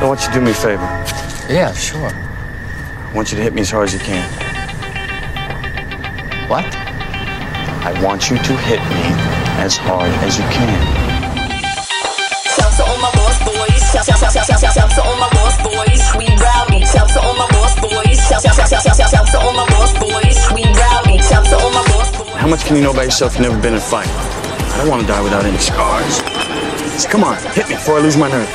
I want you to do me a favor. Yeah, sure. I want you to hit me as hard as you can. What? I want you to hit me as hard as you can. Shout to all my lost boys. Shout to all my lost boys. We rowdy. Shout to all my lost boys. Shout to all my lost boys. We rowdy. Shout to all my lost boys. How much can you know about yourself if you've never been in a fight? I don't want to die without any scars. So come on, hit me before I lose my nerve.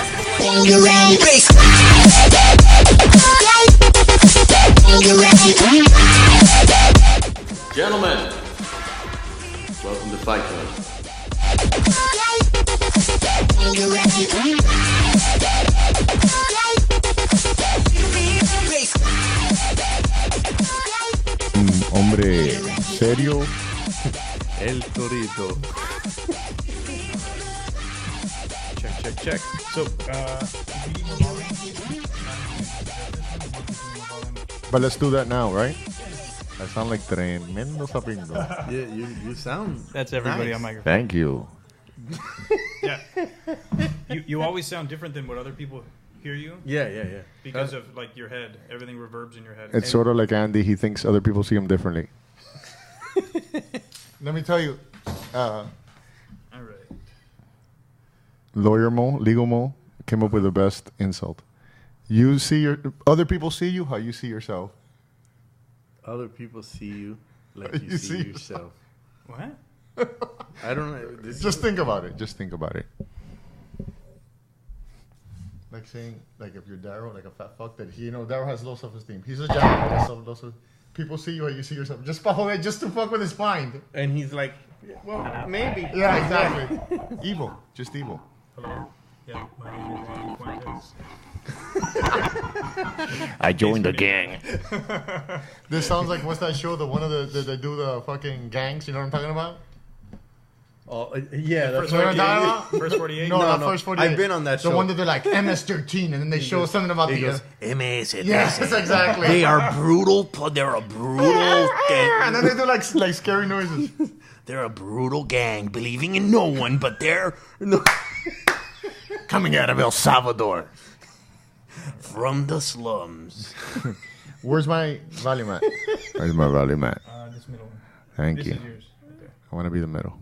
Gentlemen, welcome to Fight Club. Hombre serio. El Torito. Check. So, But let's do that now, right? I sound like tremendo sapingo. Yeah, you sound. that's everybody nice. on microphone. Thank you. Yeah. You always sound different than what other people hear you Yeah. because of like your head. Everything reverbs in your head. It's sort of like Andy. He thinks other people see him differently. Let me tell you, All right. Lawyer Mo, Legal Mo, came up with the best insult. You see other people see you how you see yourself. Other people see you like you, You see see yourself. What? I don't know. Just think about it. Like saying, like if you're Daryl, like a fat fuck, that Daryl has low self-esteem. He's a giant. People see you how you see yourself. Just to fuck with his mind. And he's like, well, maybe. Yeah, exactly. Evil. Just evil. Hello? Yeah, my name is Andy Fuentes. I joined the gang. This sounds like, what's that show? The one of they do the fucking gangs. You know what I'm talking about? Oh, yeah. That's First You know what I'm 48? talking about? First 48? No, not no. First 48. I've been on that The show. one that they're like MS-13, and then they show something about He the... goes, MS. yes, exactly. They are brutal. They're a brutal gang. And then they do like scary noises. They're a brutal gang, believing in no one, but they're coming out of El Salvador from the slums. Where's my volume at? Where's my volume at? This middle one. Thank This you. is yours. Right there. I want to be the middle.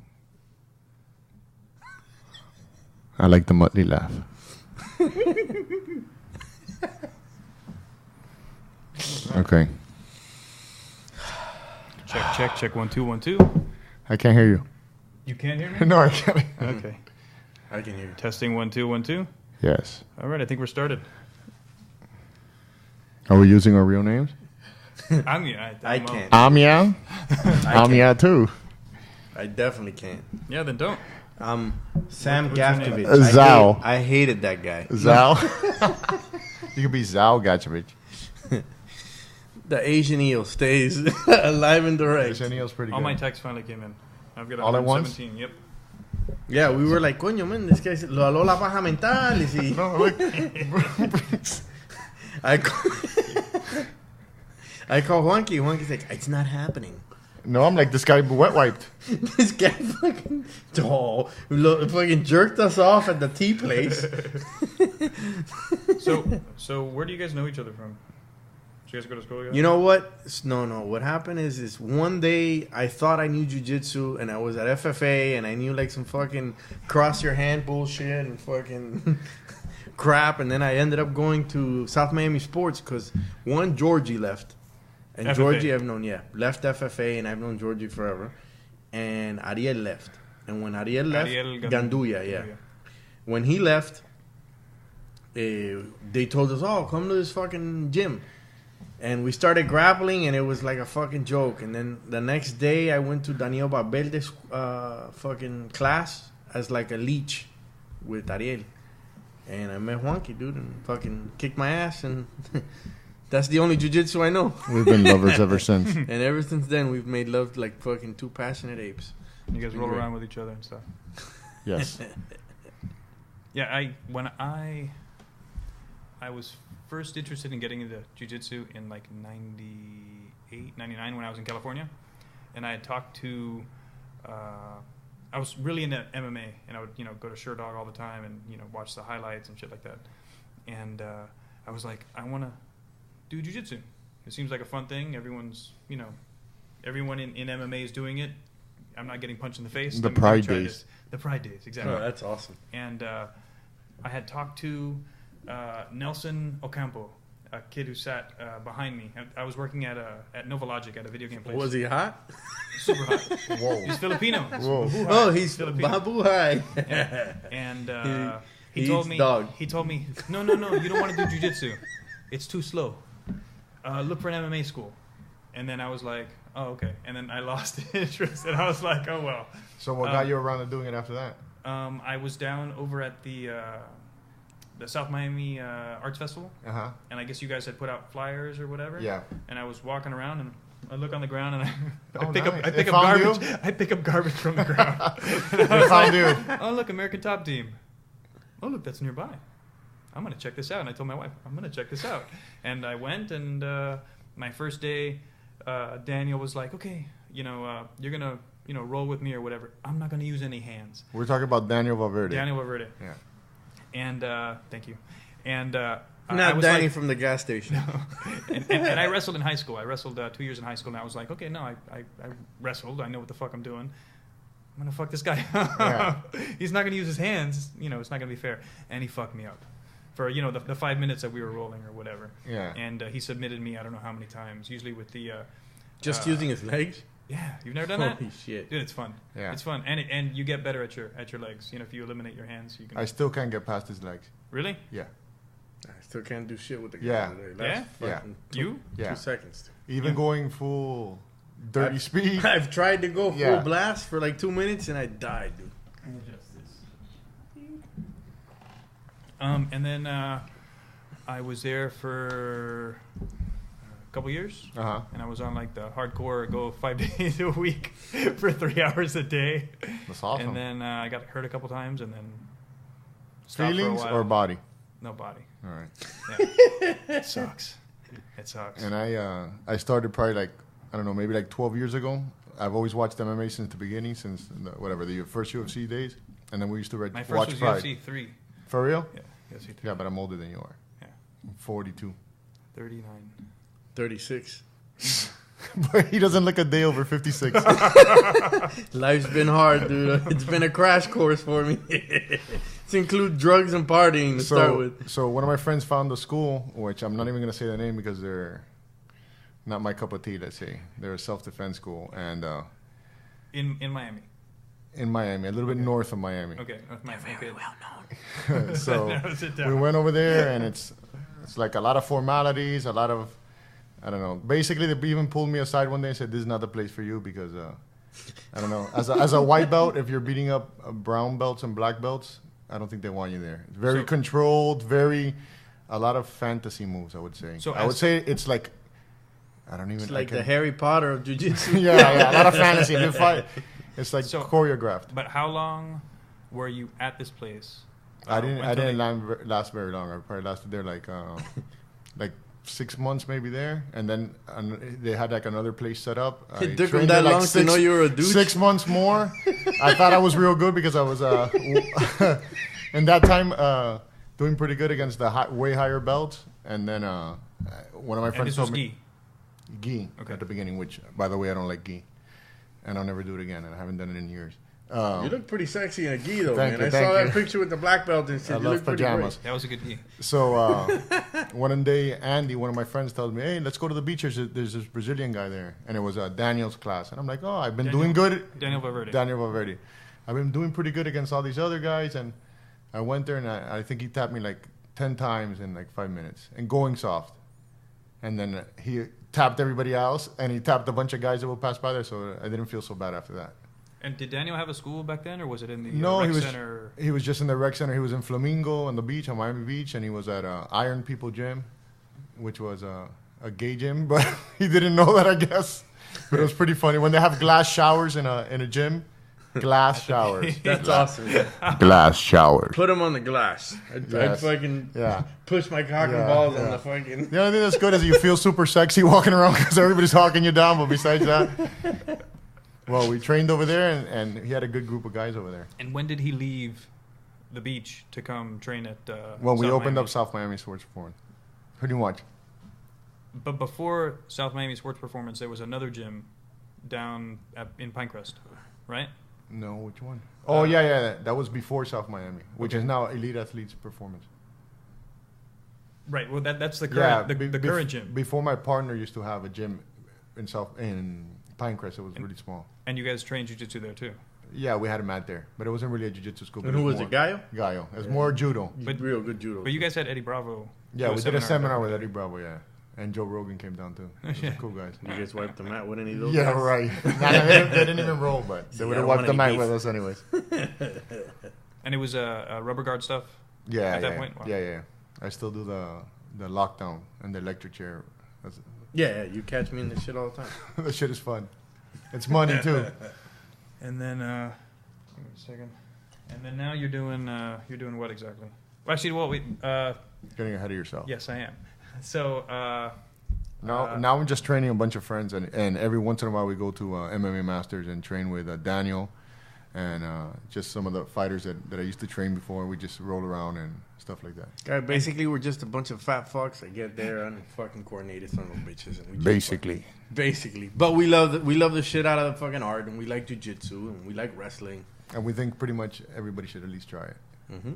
I like the Muttley laugh. Okay. Check. 1 2 1 2. I can't hear you. You can't hear me? No, I can't. Okay. I can hear you. Testing 1 2 1 2. Yes. All right, I think we're started. Are we using our real names? I can't. Amia? Amia too. I definitely can't. Yeah, then don't. Sam What's your name? Gaftovich. Zhao. I hated that guy. Zhao. You could be Zhao Gacevich. The Asian eel stays alive and direct. Arsenio's pretty All good. my texts finally came in. I've got All at once? 117. Yep. Yeah, we were like, coño, man, this guy's lo habló la paja mental. Y sí. No, look. I call Juanqui. Juanqui's like, it's not happening. No, I'm like, this guy wet wiped. This guy fucking fucking jerked us off at the tea place. So where do you guys know each other from? Did you guys go to school together? You know what? No. What happened is one day I thought I knew jiu-jitsu and I was at FFA and I knew like some fucking cross your hand bullshit and fucking crap. And then I ended up going to South Miami Sports because Georgie left. And FFA. Georgie I've known, left FFA and I've known Georgie forever. And Ariel left. And when Ariel left, Ganduya, yeah. When he left, they told us, oh, come to this fucking gym. And we started grappling, and it was like a fucking joke. And then the next day, I went to Daniel Valverde's fucking class as like a leech with Ariel. And I met Juanqui, dude, and fucking kicked my ass. And that's the only jiu-jitsu I know. We've been lovers ever since. And ever since then, we've made love like fucking two passionate apes. You guys roll around with each other and stuff. Yes. Yeah, when I was first interested in getting into jiu-jitsu in like 98, 99 when I was in California. And I had talked to, I was really into MMA and I would, go to Sherdog all the time and, watch the highlights and shit like that. and I was like, I want to do jiu-jitsu. It seems like a fun thing. Everyone's, everyone in MMA is doing it. I'm not getting punched in the face. The Let me Pride try Days. this. The Pride Days, exactly. Oh, that's awesome. And I had talked to Nelson Ocampo, a kid who sat behind me. I was working at Novalogic at a video game place. Was he hot? Super hot. Whoa. He's Filipino. Whoa. Oh, he's Filipino. Babu Hai. And He he told eats me, dog. no, you don't want to do jiu-jitsu. It's too slow. Look for an MMA school. And then I was like, oh, okay. And then I lost interest, and I was like, oh, well. So what got you around to doing it after that? I was down over at the South Miami Arts Festival, Uh-huh. and I guess you guys had put out flyers or whatever. Yeah. And I was walking around, and I look on the ground, and I Oh, pick nice. up They garbage. found you? I pick up garbage from the ground. They found you. Oh, look, American Top Team. Oh, look, that's nearby. I'm going to check this out. And I told my wife, I'm going to check this out. And I went, and my first day, Daniel was like, okay, you're going to, roll with me or whatever. I'm not going to use any hands. We're talking about Daniel Valverde. Daniel Valverde. Yeah. And thank you. And I Not was Danny like, from the gas station. and I wrestled in high school. I wrestled 2 years in high school, and I was like, okay, no, I wrestled. I know what the fuck I'm doing. I'm gonna fuck this guy up. Yeah. He's not gonna use his hands. It's not gonna be fair. And he fucked me up for the 5 minutes that we were rolling or whatever. Yeah. And he submitted me I don't know how many times. Usually with the Just using his legs? yeah. You've never done that? Holy shit. Dude, it's fun. Yeah. It's fun, and you get better at your legs. If you eliminate your hands, you can. I still can't get past his legs. Really? Yeah. I still can't do shit with the guy Yeah. today. Yeah? Yeah. fucking You? Yeah. 2 seconds. Even going full dirty speed. I've tried to go full Yeah. blast for like 2 minutes and I died, dude. And then I was there for a couple years. Uh-huh. And I was on like the hardcore go 5 days a week for 3 hours a day. That's awesome. And then I got hurt a couple times and then stopped Feelings for a while. or body? No body. All right. Yeah. It sucks. It sucks. And I started probably like, I don't know, maybe like 12 years ago. I've always watched MMA since the beginning, since the first UFC days. And then we used to My first watch was Pride. UFC 3. For real? Yeah, UFC 3. Yeah, but I'm older than you are. Yeah. I'm 42. 39. 36. But he doesn't look a day over 56. Life's been hard, dude. It's been a crash course for me. It's include drugs and partying to start with. So one of my friends found a school, which I'm not even going to say the name because they're not my cup of tea, let's say. They're a self-defense school. And In Miami. in Miami, a little bit north of Miami. Okay. Miami. Okay. So Narrows it we down. went over there, and it's like a lot of formalities, a lot of, I don't know. Basically, they even pulled me aside one day and said, "This is not the place for you because, I don't know. As a white belt, if you're beating up brown belts and black belts, I don't think they want you there. It's very So- controlled, a lot of fantasy moves. I would say. So I would as- say it's like, I don't even. It's like I the can- Harry Potter of jiu-jitsu. yeah, a lot of fantasy. They fight. It's like So- choreographed. But how long were you at this place? I didn't until they- last very long. I probably lasted there like 6 months maybe there, and then they had like another place set up. I It took them trained that there, long to know you were a douche? 6 months more. I thought I was real good because I was in that time doing pretty good against the way higher belts, and then one of my And friends this was told me gi. gi Okay. at the beginning, which by the way I don't like gi, and I'll never do it again, and I haven't done it in years. You look pretty sexy in a gi, though, Thank man. you, I thank saw that you. picture with the black belt and shit. I You love look pretty pajamas. That was a good gi. So one day, Andy, one of my friends, tells me, "Hey, let's go to the beach. There's this Brazilian guy there," and it was Daniel's class. And I'm like, "Oh, I've been doing good." Daniel Valverde. Daniel Valverde. I've been doing pretty good against all these other guys, and I went there, and I think he tapped me like 10 times in like 5 minutes, and going soft. And then he tapped everybody else, and he tapped a bunch of guys that would pass by there. So I didn't feel so bad after that. And did Daniel have a school back then, or was it in the No, rec he was. center? He was just in the rec center. He was in Flamingo on the beach, on Miami Beach, and he was at Iron People Gym, which was a gay gym, but he didn't know that, I guess. But it was pretty funny when they have glass showers in a gym. Glass showers. That's awesome. Glass showers. Put him on the glass. I'd Yes. fucking Yeah. push my cock and Yeah, balls on yeah. the fucking... The only thing that's good is you feel super sexy walking around because everybody's hawking you down. But besides that, well, we trained over there, and he had a good group of guys over there. And when did he leave the beach to come train at. When we South opened Miami. up South Miami Sports Performance. Who do you watch? But before South Miami Sports Performance, there was another gym down in Pinecrest, right? No, which one? Oh, yeah. That was before South Miami, which is now Elite Athletes Performance. Right. Well, that's the current the current gym. Before my partner used to have a gym in Pinecrest. It was really small. And you guys train jiu-jitsu there too. Yeah, we had a mat there, but it wasn't really a jiu-jitsu school. And who was it, Gallo? Gallo. It was more judo. But- Real good judo. But you guys had Eddie Bravo. Yeah, do we did a seminar with there. Eddie Bravo, yeah. And Joe Rogan came down too. Those Yeah. are cool guys. You guys wiped the mat with any of those Yeah, guys? right. They didn't even roll, but they See, would I have don't wiped want the any mat beef. with us anyways. And it was rubber guard stuff. Yeah, At that yeah, point? Wow. yeah. I still do the lockdown and the electric chair. Yeah, you catch me in this shit all the time. That shit is fun. It's money too. And then give me a second. And then now you're doing what exactly? Well, actually, well, wait. Getting ahead of yourself. Yes, I am. So Now I'm just training a bunch of friends, and every once in a while we go to MMA Masters and train with Daniel and just some of the fighters that I used to train before. We just roll around and stuff like that. Guy, basically, we're just a bunch of fat fucks that get there and fucking coordinated son of bitches. And we just Basically. But we love the shit out of the fucking art, and we like jujitsu, and we like wrestling. And we think pretty much everybody should at least try it. Mm-hmm.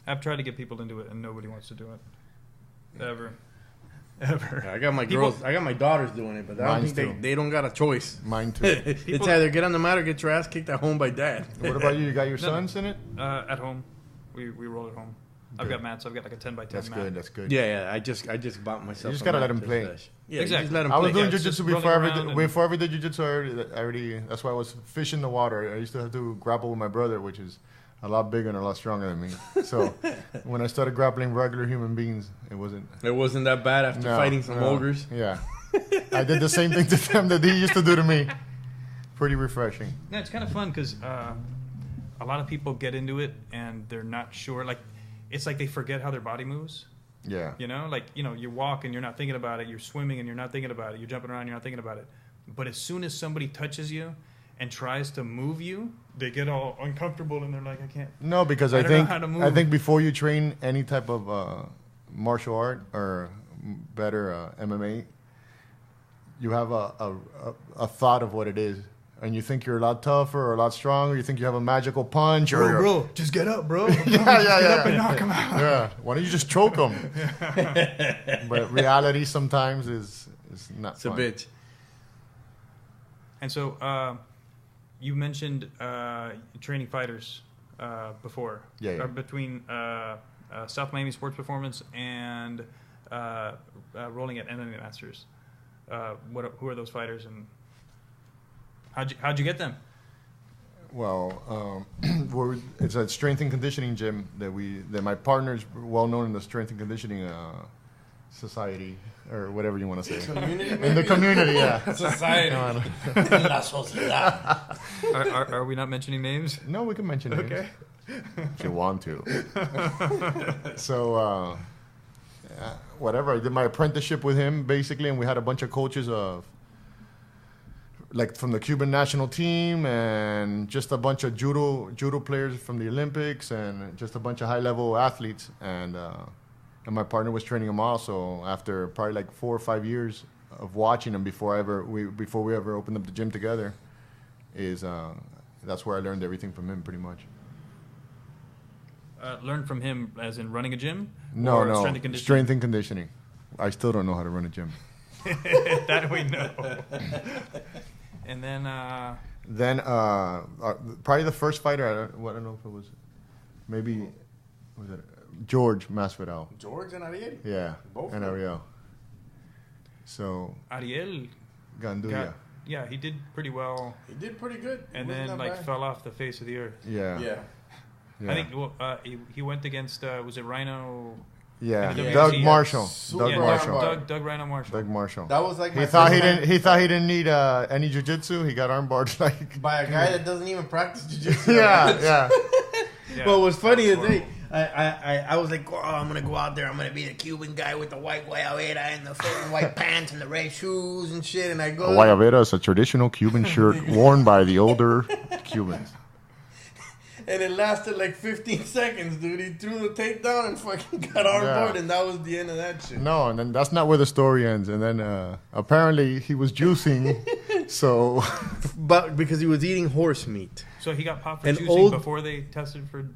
I've tried to get people into it, and nobody wants to do it. Ever. I got my girls, I got my daughters doing it, but I don't Mine's think too. they don't got a choice. Mine too. It's either get on the mat or get your ass kicked at home by dad. What about you? You got your No. sons in it? At home, we roll at home. I've Good. got mats. I've got like a 10 by 10 That's mat. good. That's good. Yeah. I just bought myself. You just a gotta mat let 'em just play. for that shit. Yeah, Exactly. you just let 'em I was play. doing Yeah, it's jiu-jitsu just rolling around and- before I did jiu-jitsu. I already. That's why I was fishing the water. I used to have to grapple with my brother, which is a lot bigger and a lot stronger than me. So when I started grappling regular human beings, it wasn't. It wasn't that bad after No, fighting some no. ogres. Yeah, I did the same thing to them that they used to do to me. Pretty refreshing. Yeah, it's kind of fun because a lot of people get into it and they're not sure. Like, it's like they forget how their body moves. Yeah. You know, like, you walk and you're not thinking about it. You're swimming and you're not thinking about it. You're jumping around, you're not thinking about it. But as soon as somebody touches you and tries to move you, they get all uncomfortable and they're like, I can't. No, because I I don't know think how to I move. think before you train any type of martial art or better MMA, you have a thought of what it is, and you think you're a lot tougher or a lot stronger. You think you have a magical punch, or Bro, just get up, bro. yeah. Knock him out. Yeah. Why don't you just choke them? But reality sometimes is not. It's a fun. bitch. And so you mentioned training fighters before. Yeah. Between South Miami Sports Performance and rolling at MMA Masters. Who are those fighters and how'd you get them? Well, it's a strength and conditioning gym that my partner's well known in the strength and conditioning society or whatever you want to say. In the community, yeah. Society. La sociedad. Are we not mentioning names? No, we can mention names Okay. if you want to. So, whatever. I did my apprenticeship with him basically, and we had a bunch of coaches like from the Cuban national team, and just a bunch of judo players from the Olympics, and just a bunch of high level athletes. And my partner was training them all. So after probably like 4 or 5 years of watching them before we ever opened up the gym together, that's where I learned everything from him pretty much. Learn from him as in running a gym? No, Or no, strength and conditioning? strength and conditioning. I still don't know how to run a gym. That we know. And then Then probably the first fighter, I don't know if it was, maybe, was it George Masvidal? George and Ariel. Yeah, Both and of them. Ariel. So Ariel Ganduya. yeah, he did pretty well, He did pretty good. He and wasn't then that like bad. fell off the face of the earth. Yeah. Yeah. Yeah. I think he went against was it Rhino? Yeah. in the Doug WBC. Marshall. Super Doug Yeah, Marshall. Doug Rhino Marshall. Doug Marshall. That was like my He thought first time he didn't need any jiu-jitsu. He got armbarred like. by a guy that doesn't even practice jiu-jitsu. Yeah, yeah. Yeah. Well, what's funny is Horrible. I was like, oh, I'm gonna go out there. I'm gonna be the Cuban guy with the white guayabera and the fucking white pants and the red shoes and shit. And I go, Guayabera is a traditional Cuban shirt worn by the older Cubans. and it lasted like 15 seconds, dude. He threw the tape down and fucking got on board, and that was the end of that shit. No, and then that's not where the story ends. And then apparently he was juicing, so But because he was eating horse meat. So he got popped for An juicing old- before they tested for.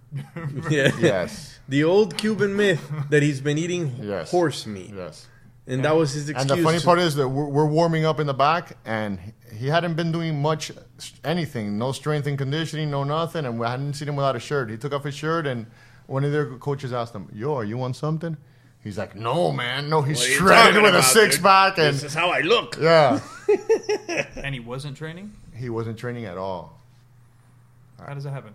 Yeah. yes, The old Cuban myth that he's been eating Yes. horse meat. yes. And that was his excuse. And the funny part is that we're warming up in the back, and he hadn't been doing much anything, no strength and conditioning, no nothing, and we hadn't seen him without a shirt. He took off his shirt, and one of their coaches asked him, "Yo, are you on something?" He's like, "No, man, no." He's What are you shredded talking with a about, six dude? pack, and This is how I look. yeah, And he wasn't training? he wasn't training at all. How does that happen?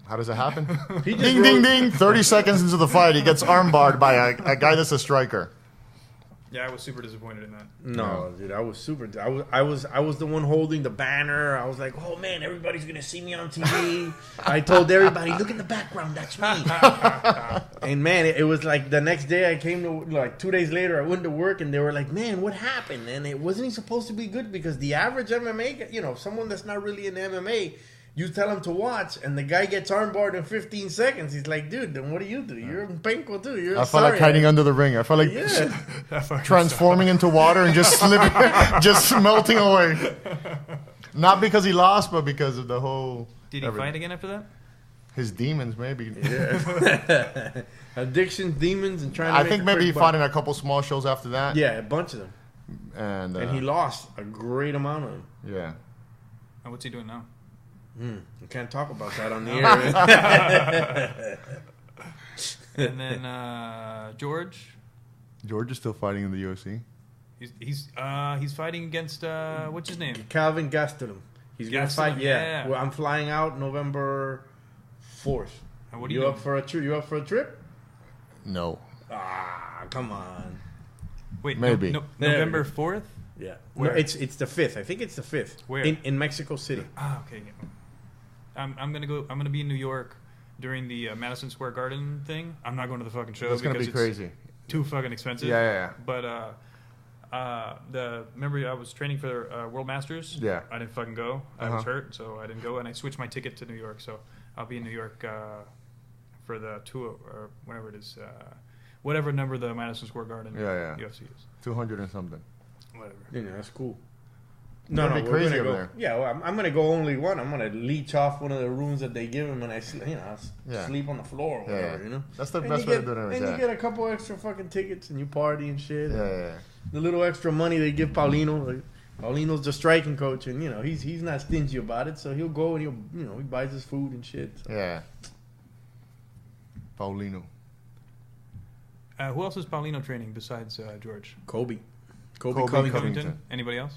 How does it happen? He just Ding, ding, ding! 30 seconds into the fight, he gets armbarred by a guy that's a striker. Yeah, I was super disappointed in that. No, dude, I was super. I was the one holding the banner. I was like, oh man, everybody's gonna see me on TV. I told everybody, look in the background, that's me. And man, it was like the next day I came to, like 2 days later, I went to work and they were like, man, what happened? And it wasn't he supposed to be good because the average MMA, you know, someone that's not really in MMA. You tell him to watch, and the guy gets armbarred in 15 seconds. He's like, dude, then what do? You're in Penco, too. You're I felt like hiding under the ring. I felt like Yeah. transforming into water and just slipping, just melting away. Not because he lost, but because of the whole. Did he fight again after that? His demons, maybe. Yeah. Addictions, demons, and trying to I make think a maybe he quick fought buck. in a couple small shows after that. Yeah, a bunch of them. And And he lost a great amount of them. yeah. And what's he doing now? You can't talk about that on the air. And then George, George is still fighting in the UFC. he's fighting against what's his name? Calvin Gastelum. He's going to Gastelum, fight, yeah. yeah. Well, I'm flying out November 4th. And what are You you up for a trip? You up for a trip? No. Ah, come on. Wait, Maybe. No, There we November go. 4th? Yeah. Where? No, it's the 5th. I think it's the 5th. Where? In Mexico City. Ah, okay. Yeah. I'm gonna be in New York during the Madison Square Garden thing. I'm not going to the fucking show That's gonna because be crazy. too fucking expensive. Yeah. But remember I was training for World Masters. Yeah. I didn't fucking go. I was Uh-huh. hurt, so I didn't go, and I switched my ticket to New York. So I'll be in New York for the tour or whatever it is, whatever number the Madison Square Garden Yeah. UFC is. 200 and something. Whatever. Yeah, that's cool. It'll be we're crazy gonna over go. there. Yeah, well, I'm gonna go only one. I'm gonna leech off one of the rooms that they give him, and I Yeah. sleep on the floor or whatever. Yeah. You know, That's the And best you way get- to do it. And you get a couple extra fucking tickets, and you party and shit. Yeah. The little extra money they give Paulino. Like, Paulino's the striking coach, and you know he's not stingy about it. So he'll go and he buys his food and shit. So. Yeah. Paulino. Who else is Paulino training besides George? Kobe Kobe Covington. Covington. Anybody else?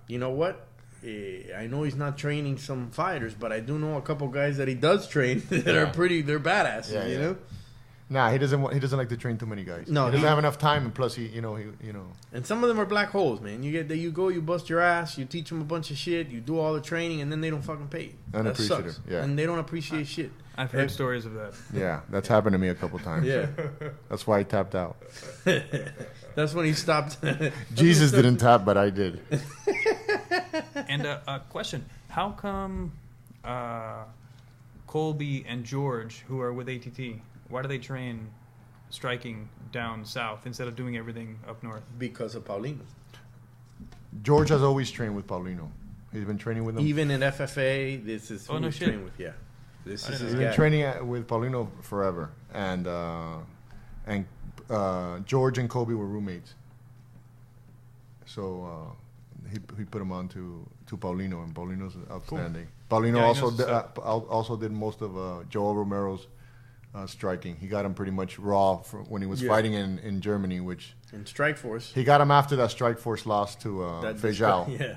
You know what? I know he's not training some fighters, but I do know a couple guys that he does train that Yeah. are they're badasses. Yeah, You yeah. know. Nah, he doesn't like to train too many guys. No, he doesn't he- have enough time, and plus he. And some of them are black holes, man. You get there, you go, you bust your ass, you teach them a bunch of shit, you do all the training, and then they don't fucking pay you. That Unappreciative, sucks. yeah. And they don't appreciate shit. I've heard Yeah. stories of that. Yeah, that's happened to me a couple times. Yeah, That's why I tapped out. that's when he stopped. Jesus didn't tap, but I did. And a question: how come Colby and George, who are with ATT, why do they train striking down south instead of doing everything up north? Because of Paulino. George has always trained with Paulino. He's been training with him. Even in FFA, this is who Oh, no he's shit. trained with. Yeah, this I is didn't his He's guy. been training with Paulino forever, and George and Kobe were roommates. So he put him on to Paulino, and Paulino's outstanding. Paulino Yeah, he also knows did, his also did most of Joel Romero's striking. He got him pretty much raw when he was Yeah. fighting in Germany, which in Strikeforce. he got him after that Strikeforce loss to Feijão. Yeah,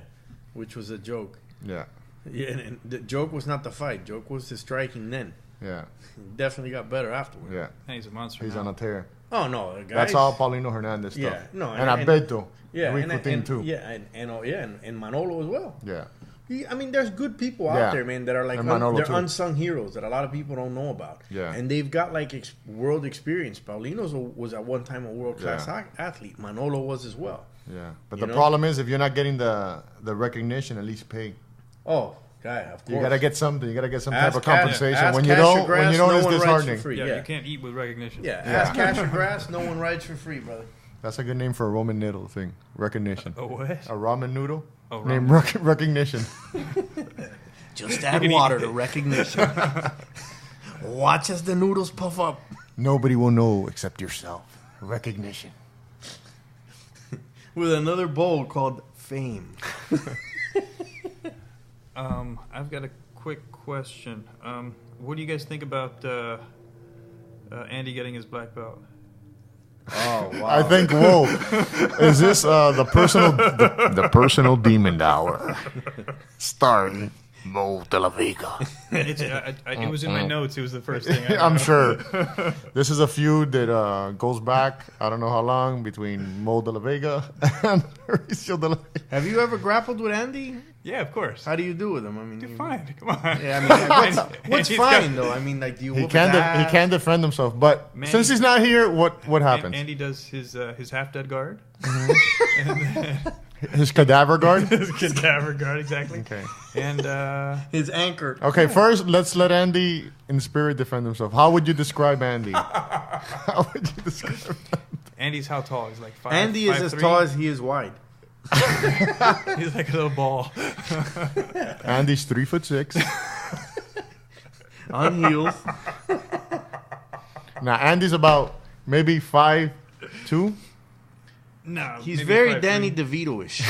which was a joke. Yeah, Yeah, and the joke was not the fight. Joke was the striking then. yeah, He definitely got better afterwards. yeah. And he's a monster. He's now. on a tear. Oh no, the guys, That's all Paulino Hernandez stuff. Yeah, no, and and- Alberto. Yeah, Rico team too. Yeah, and Manolo as well. Yeah. I mean, there's good people out Yeah. there, man, that are like And Manolo, they're too. unsung heroes that a lot of people don't know about. Yeah. and they've got like world experience. Paulino was at one time a world class Yeah. athlete. Manolo was as well. Yeah, but You the know? problem is if you're not getting the recognition, at least pay. Oh, Guy, of course. You gotta get something. You gotta get some Ass type of cash- compensation. ass When you cash or don't, grass, when you don't, no it's one rides disheartening. for free. Yeah, Yeah. you can't eat with recognition. Yeah, ass cash or grass, no one rides for free, brother. That's a good name for a Roman noodle thing. Recognition. Oh, what? A ramen noodle. Oh, Named recognition. Just add water to recognition. Watch as the noodles puff up. Nobody will know except yourself. Recognition. With another bowl called fame. I've got a quick question. What do you guys think about Andy getting his black belt? Oh, wow. I think. Whoa, is this the personal demon hour? Starring Mo de la Vega. It was in my notes. It was the first thing. I'm sure. This is a feud that goes back, I don't know how long, between Mo de la Vega and Mauricio de la Vega. Have you ever grappled with Andy? Yeah, of course. How do you do with him? I mean, You're fine. Come on. Yeah, I mean, what's He's fine got- though? I mean, like, do you He whoop can his ass? he can defend himself, but Man. since he's not here, what happens? Andy does his half dead guard. His cadaver guard. His cadaver guard, exactly. Okay. And His anchor. Okay, first let's let Andy in spirit defend himself. How would you describe Andy? How would you describe him? Andy's how tall? He's like 5'. Andy is as 5'3". tall as he is wide. He's like a little ball. Andy's 3'6". On heels. Now Andy's about maybe 5'2". No, He's maybe very 5'3". Danny DeVito-ish.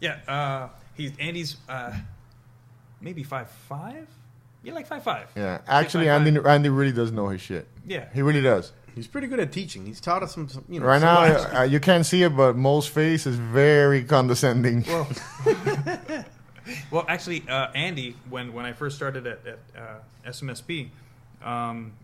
Yeah, Andy's maybe 5'5". Yeah, like 5'5". Yeah, actually, 5'5". Andy really does know his shit. Yeah. He really does. He's pretty good at teaching. He's taught us some you know. Right some now, lives. you can't see it, but Mo's face is very condescending. Well, actually, Andy, when I first started at SMSP,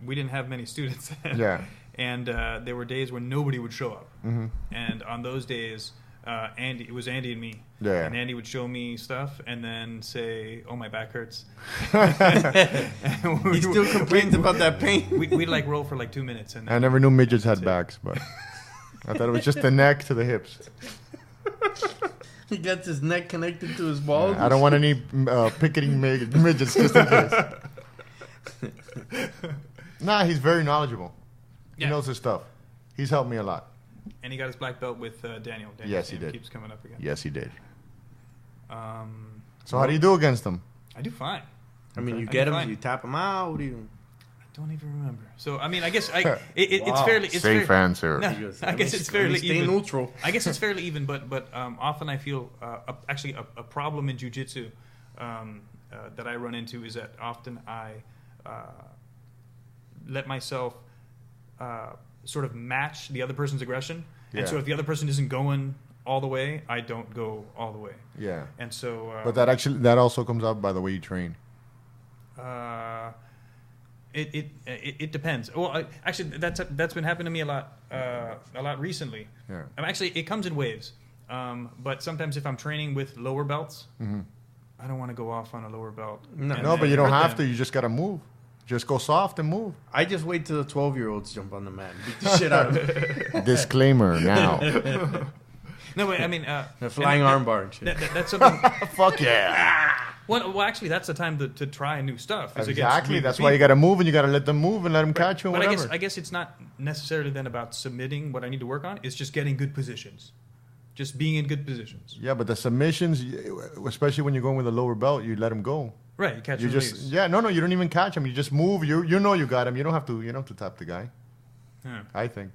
we didn't have many students. Yeah. And there were days when nobody would show up. Mm-hmm. And on those days, it was Andy and me. Yeah. And Andy would show me stuff and then say, "Oh, my back hurts." He still complains about that pain. We'd like roll for like 2 minutes, and I then never knew midgets had backs, but I thought it was just the neck to the hips. He gets his neck connected to his balls. I don't want any picketing midgets just in case. Nah, he's very knowledgeable. He Yeah. knows his stuff. He's helped me a lot. and he got his black belt with Daniel. Daniel's Yes, he name did. Keeps coming up again. Yes, he did. So I how do you do against him? do fine. I mean, you I get do him, fine. you tap him out. What do you? I don't even remember. So I mean, I guess it's fairly it's Safe fair- answer. No, He goes, I "Let guess me- it's let me fairly stay even. neutral. I guess it's fairly even, but often I feel actually a problem in jiu-jitsu that I run into is that often I let myself sort of match the other person's aggression, and Yeah. so if the other person isn't going all the way, I don't go all the way, Yeah. and so. But that also comes out by the way you train. It depends. Well, actually, that's been happening to me a lot recently. Yeah. Actually, it comes in waves. But sometimes if I'm training with lower belts, I don't want to go off on a lower belt. No. No, but you don't hurt have to. them. You just gotta move. Just go soft and move. I just wait till the 12-year-olds jump on the mat and beat the shit out of them. Disclaimer now. No, but I mean, The flying armbar and shit. that's something. Fuck yeah. Well, actually, that's the time to try new stuff. is against Exactly. new That's why you gotta move and you gotta let them move and let them catch you and But whatever. I guess it's not necessarily then about submitting what I need to work on. It's just getting good positions, just being in good positions. Yeah, but the submissions, especially when you're going with a lower belt, you let them go. Right, you catch You and just release. you don't even catch him. You just move. You know you got him. You don't have to tap the guy. Yeah. I think.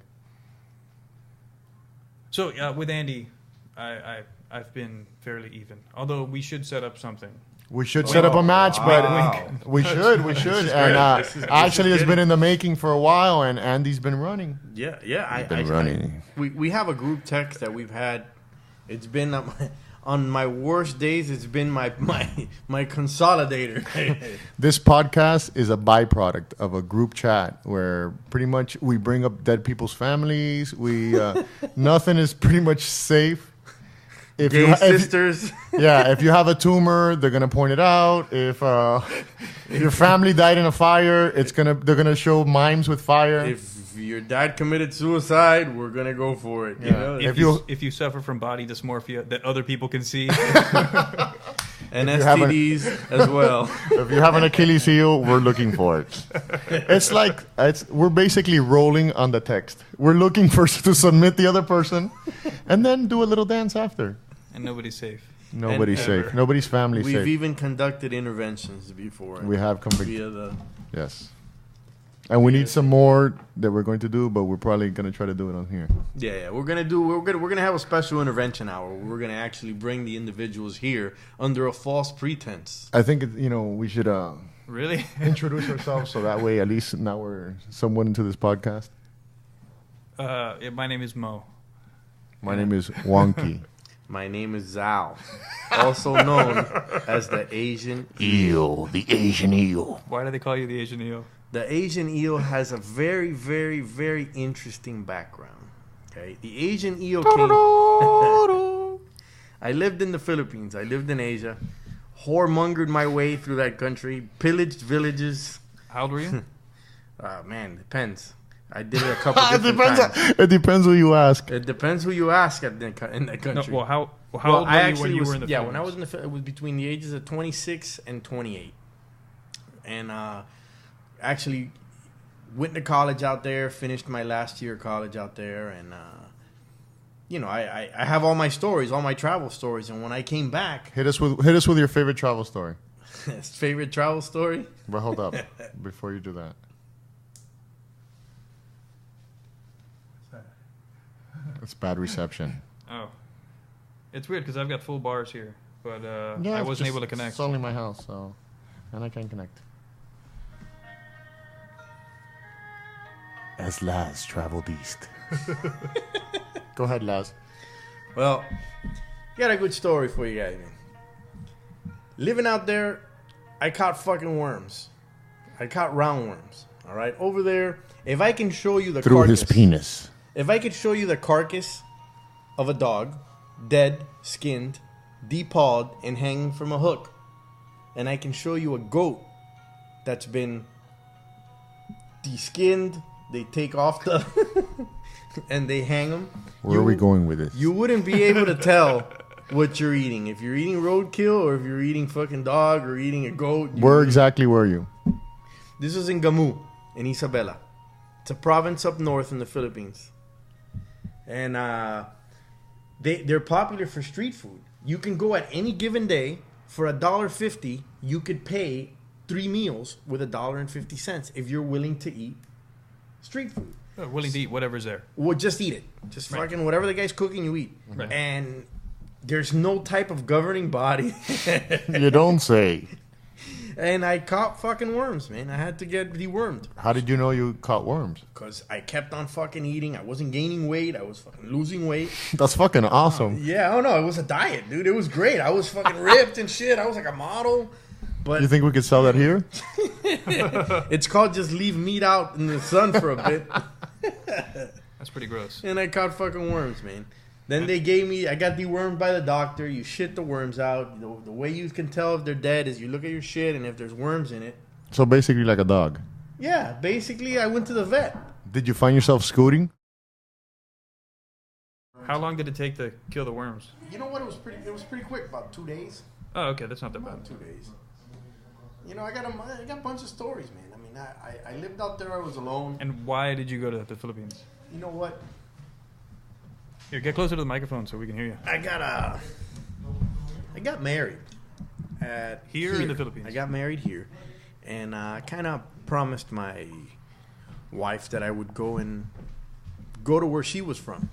So with Andy, I've been fairly even. Although we should set up something. We should set up a match, but we should. And actually, it's been in the making for a while, and Andy's been running. Yeah. Been running. We have a group text that we've had. It's been on my worst days. It's been my consolidator. This podcast is a byproduct of a group chat where pretty much we bring up dead people's families. We nothing is pretty much safe. If Gay sisters. if you have a tumor, they're gonna point it out. If your family died in a fire, they're gonna show mimes with fire. If if your dad committed suicide, we're gonna go for it. You Yeah. know? If you suffer from body dysmorphia that other people can see, And If you have STDs as well. If you have an Achilles heel, we're looking for it. It's like we're basically rolling on the text. We're looking first to submit the other person, and then do a little dance after. and nobody's safe. Nobody's ever. safe. Nobody's family We've safe. even conducted interventions before. We have convicted. via the. Yes. And we need some more that we're going to do, but we're probably going to try to do it on here. Yeah, we're gonna have a special intervention hour where we're gonna actually bring the individuals here under a false pretense. I think we should Really? introduce ourselves so that way at least now we're someone into this podcast. Yeah, my name is Mo. My name is Wonky. My name is Zhao, also known as the Asian. Eel, the Asian eel. Why do they call you the Asian eel? The Asian eel has a very, very, very interesting background. Okay, the Asian eel came. I lived in the Philippines. I lived in Asia. Whoremongered my way through that country. Pillaged villages. How old were you? Man, depends. I did it a couple different times. It depends who you ask. It depends who you ask in that No, country. well, how Well, old were I you when actually you was, were in the yeah, Philippines? when I was in the it was between the ages of 26 and 28, and actually went to college out there, finished my last year of college out there, and I have all my stories, all my travel stories, and when I came back, Hit us with your favorite travel story. favorite travel story. But hold up before you do that. It's bad reception. Oh, it's weird because I've got full bars here, but Yeah, I it's wasn't just- able to connect. It's only my house, so and I can connect. As Laz traveled east. Go ahead, Laz. Well, got a good story for you guys, man. Living out there, I caught fucking worms. I caught roundworms. All right, over there. If I can show you the Through carcass, his penis. if I could show you the carcass of a dog, dead, skinned, depawed, and hanging from a hook, and I can show you a goat that's been de-skinned, they take off the and they hang them. Where are we going with this? You wouldn't be able to tell what you're eating. If you're eating roadkill or if you're eating fucking dog or eating a goat. Where exactly were you? This is in Gamu, in Isabela. It's a province up north in the Philippines. And they're popular for street food. You can go at any given day for $1.50. You could pay 3 meals with $1.50 if you're willing to eat street food. Willing to eat whatever's there. Well, just eat it. Just Right. fucking whatever the guy's cooking, you eat. Right. And there's no type of governing body. You don't say. And I caught fucking worms, man. I had to get dewormed. How did you know you caught worms? Because I kept on fucking eating. I wasn't gaining weight. I was fucking losing weight. That's fucking awesome. Yeah, I don't know. It was a diet, dude. It was great. I was fucking ripped and shit. I was like a model. But You think we could sell that here? it's called just leave meat out in the sun for a bit. That's pretty gross. And I caught fucking worms, man. Then I got dewormed by the doctor. You shit the worms out. The way you can tell if they're dead is you look at your shit and if there's worms in it. So basically like a dog. Yeah, basically I went to the vet. Did you find yourself scooting? How long did it take to kill the worms? You know what? It was pretty quick, about 2 days. Oh, okay, that's not that bad. About 2 days. You know, I got a bunch of stories, man. I mean, I lived out there. I was alone. And why did you go to the Philippines? You know what? Here, get closer to the microphone so we can hear you. I got married Here in the Philippines? I got married here, and I kind of promised my wife that I would go to where she was from.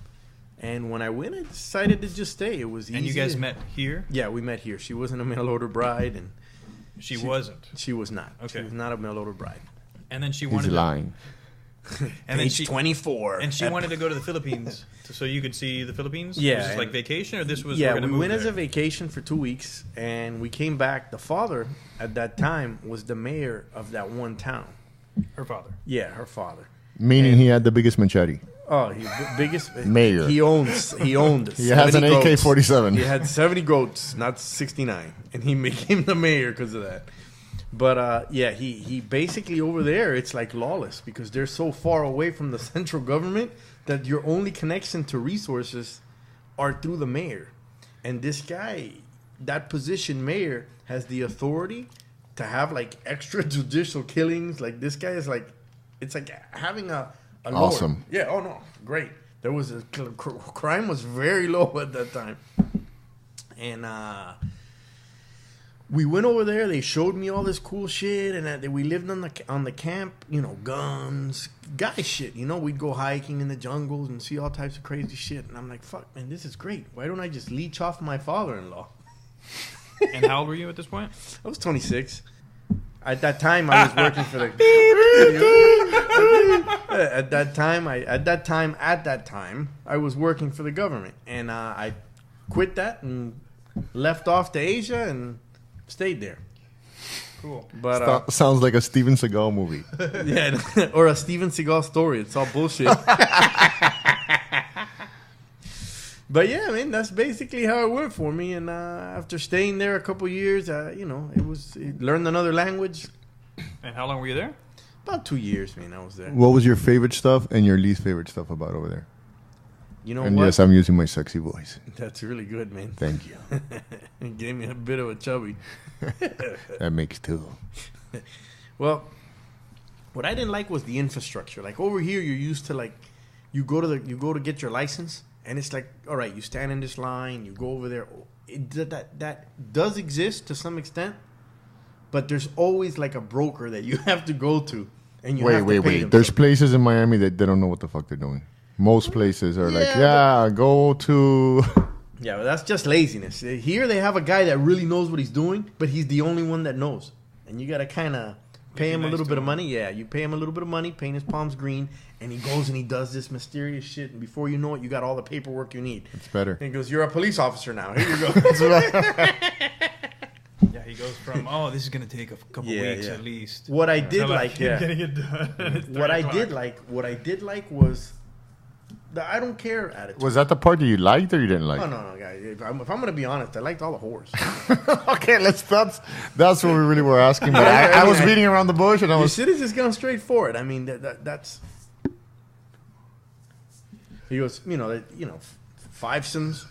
And when I went, I decided to just stay. It was easy. And you guys met here? Yeah, we met here. She wasn't a mail order bride, and She wasn't. she was not. She Okay. was not a mail order bride. And then she He's wanted lying. and then Age she 24. and she wanted to go to the Philippines so you could see the Philippines? Yeah, Was this like and- vacation or this was Yeah, we're gonna we move went as there? a vacation for 2 weeks, and we came back. The father at that time was the mayor of that one town. Her father. Yeah, her father. Meaning he had the biggest machete. Oh, he's the biggest Mayor. He owned. He has an 70 goats. AK-47. He had 70 goats, not 69, and he became the mayor because of that. But yeah, he basically over there, it's like lawless because they're so far away from the central government that your only connection to resources are through the mayor. And this guy, that position mayor, has the authority to have like extrajudicial killings. Like this guy is like, it's like having a Awesome. lord. Yeah. Oh no, great. There was crime was very low at that time, and we went over there. They showed me all this cool shit, and we lived on the camp. You know, guns, guy shit. You know, we'd go hiking in the jungles and see all types of crazy shit. And I'm like, fuck, man, this is great. Why don't I just leech off my father-in-law? And how old were you at this point? I was 26. At that time, I was working for the. At that time, I was working for the government, and I quit that and left off to Asia and stayed there. Cool. But Sounds like a Steven Seagal movie. yeah, or a Steven Seagal story. It's all bullshit. But yeah, man, that's basically how it went for me. And after staying there a couple years, you know, learned another language. And how long were you there? About 2 years, man. I was there. What was your favorite stuff and your least favorite stuff about over there? You know And what? yes, I'm using my sexy voice. That's really good, man. Thank you. It gave me a bit of a chubby. That makes two. Well, what I didn't like was the infrastructure. Like over here, you're used to like, you go to get your license, and it's like, all right, you stand in this line, you go over there. That does exist to some extent, but there's always like a broker that you have to go to, and you have to pay them. There's places in Miami that they don't know what the fuck they're doing. Most places are go to. Yeah, but that's just laziness. Here they have a guy that really knows what he's doing, but he's the only one that knows, and you gotta kind of pay him a little bit of money. Yeah, you pay him a little bit of money, paint his palms green, and he goes and he does this mysterious shit, and before you know it, you got all the paperwork you need. It's better. And he goes, "You're a police officer now. Here you go." Yeah, he goes from, this is going to take a couple weeks at least. What I did like, getting it done. what I did like was the I don't care attitude. Was that the part that you liked or you didn't like? Oh no, guys. If I'm gonna be honest, I liked all the whores. Okay, that's what we really were asking. But I was beating around the bush, and I You was. see, this is going straight for it. I mean, that's. He goes, Fivesons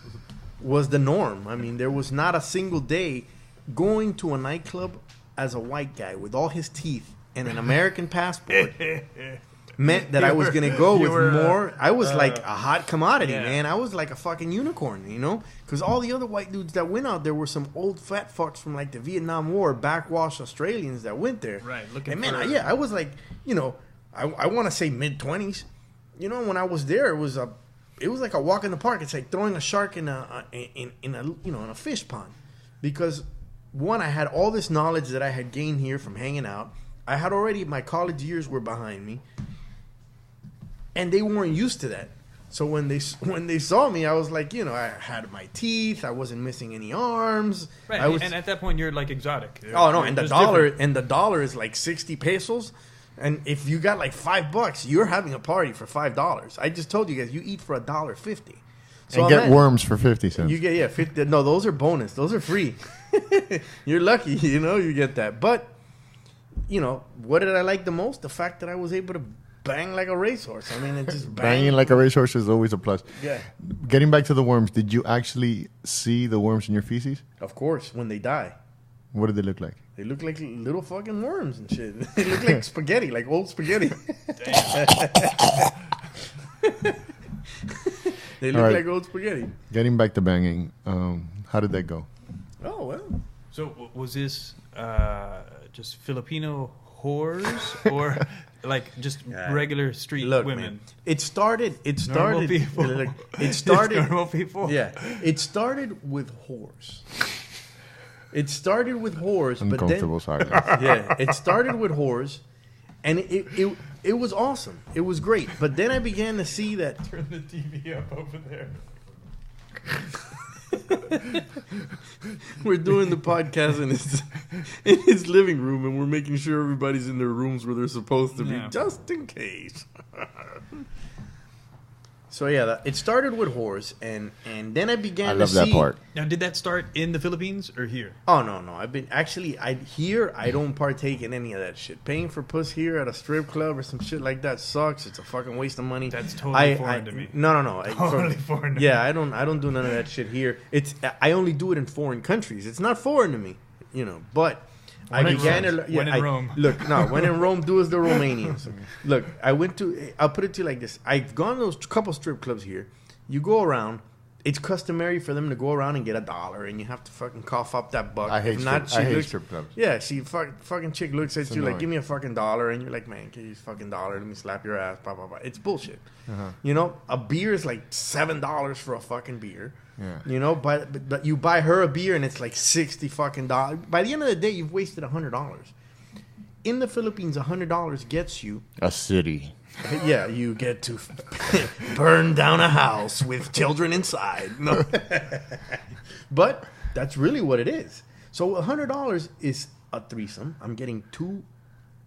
was the norm. I mean, there was not a single day going to a nightclub as a white guy with all his teeth and an American passport meant that I was going to go with more. I was like a hot commodity, man. I was like a fucking unicorn, because all the other white dudes that went out there were some old fat fucks from like the Vietnam War, backwash Australians that went there. Right. And man, I was like, I want to say mid-20s. When I was there, it was like a walk in the park. It's like throwing a shark in a fish pond, because one, I had all this knowledge that I had gained here from hanging out. I had already, my college years were behind me, and they weren't used to that. So when they saw me, I was like, I had my teeth, I wasn't missing any arms. Right, and at that point, you're like exotic. Oh no, and the dollar is like 60 pesos. And if you got like $5, you're having a party for $5. I just told you guys, you eat for $1.50. So and get worms for 50 cents. You get 50. No, those are bonus. Those are free. You're lucky, you get that. But what did I like the most? The fact that I was able to bang like a racehorse. I mean, it just banging like a racehorse is always a plus. Yeah. Getting back to the worms, did you actually see the worms in your feces? Of course, when they die. What did they look like? They look like little fucking worms and shit. They look like spaghetti, like old spaghetti. They look like old spaghetti. Getting back to banging, how did that go? Oh, well. So was this just Filipino whores or like just regular street women? Man, it started normal people. Normal people. Yeah, it started with whores. It started with whores, Uncomfortable silence. Yeah, it started with whores, and it was awesome. It was great. But then I began to see that. Turn the TV up over there. We're doing the podcast in his living room, and we're making sure everybody's in their rooms where they're supposed to be, just in case. So yeah, it started with whores, and then I began. I to love that see, part. Now, did that start in the Philippines or here? Oh no, I've been actually. I don't partake in any of that shit. Paying for puss here at a strip club or some shit like that sucks. It's a fucking waste of money. That's totally foreign to me. No. Totally foreign to me. Yeah, I don't do none of that shit here. I only do it in foreign countries. It's not foreign to me, you know. But When in Rome. Look, no, when in Rome, do as the Romanians. Look, I'll put it to you like this. I've gone to those couple strip clubs here. You go around. It's customary for them to go around and get $1, and you have to fucking cough up that buck. I hate If not, strip clubs. Yeah, she fucking chick looks at you like, annoying. give me a fucking $1, and you're like, man, give you a fucking $1, let me slap your ass, blah blah blah. It's bullshit. You know, a beer is like $7 for a fucking beer. Yeah. You know, but you buy her a beer and it's like $60 fucking dollars. By the end of the day, you've wasted $100. In the Philippines, $100 gets you. A city. Yeah, you get to burn down a house with children inside. No. But that's really what it is. So $100 is a threesome. I'm getting 2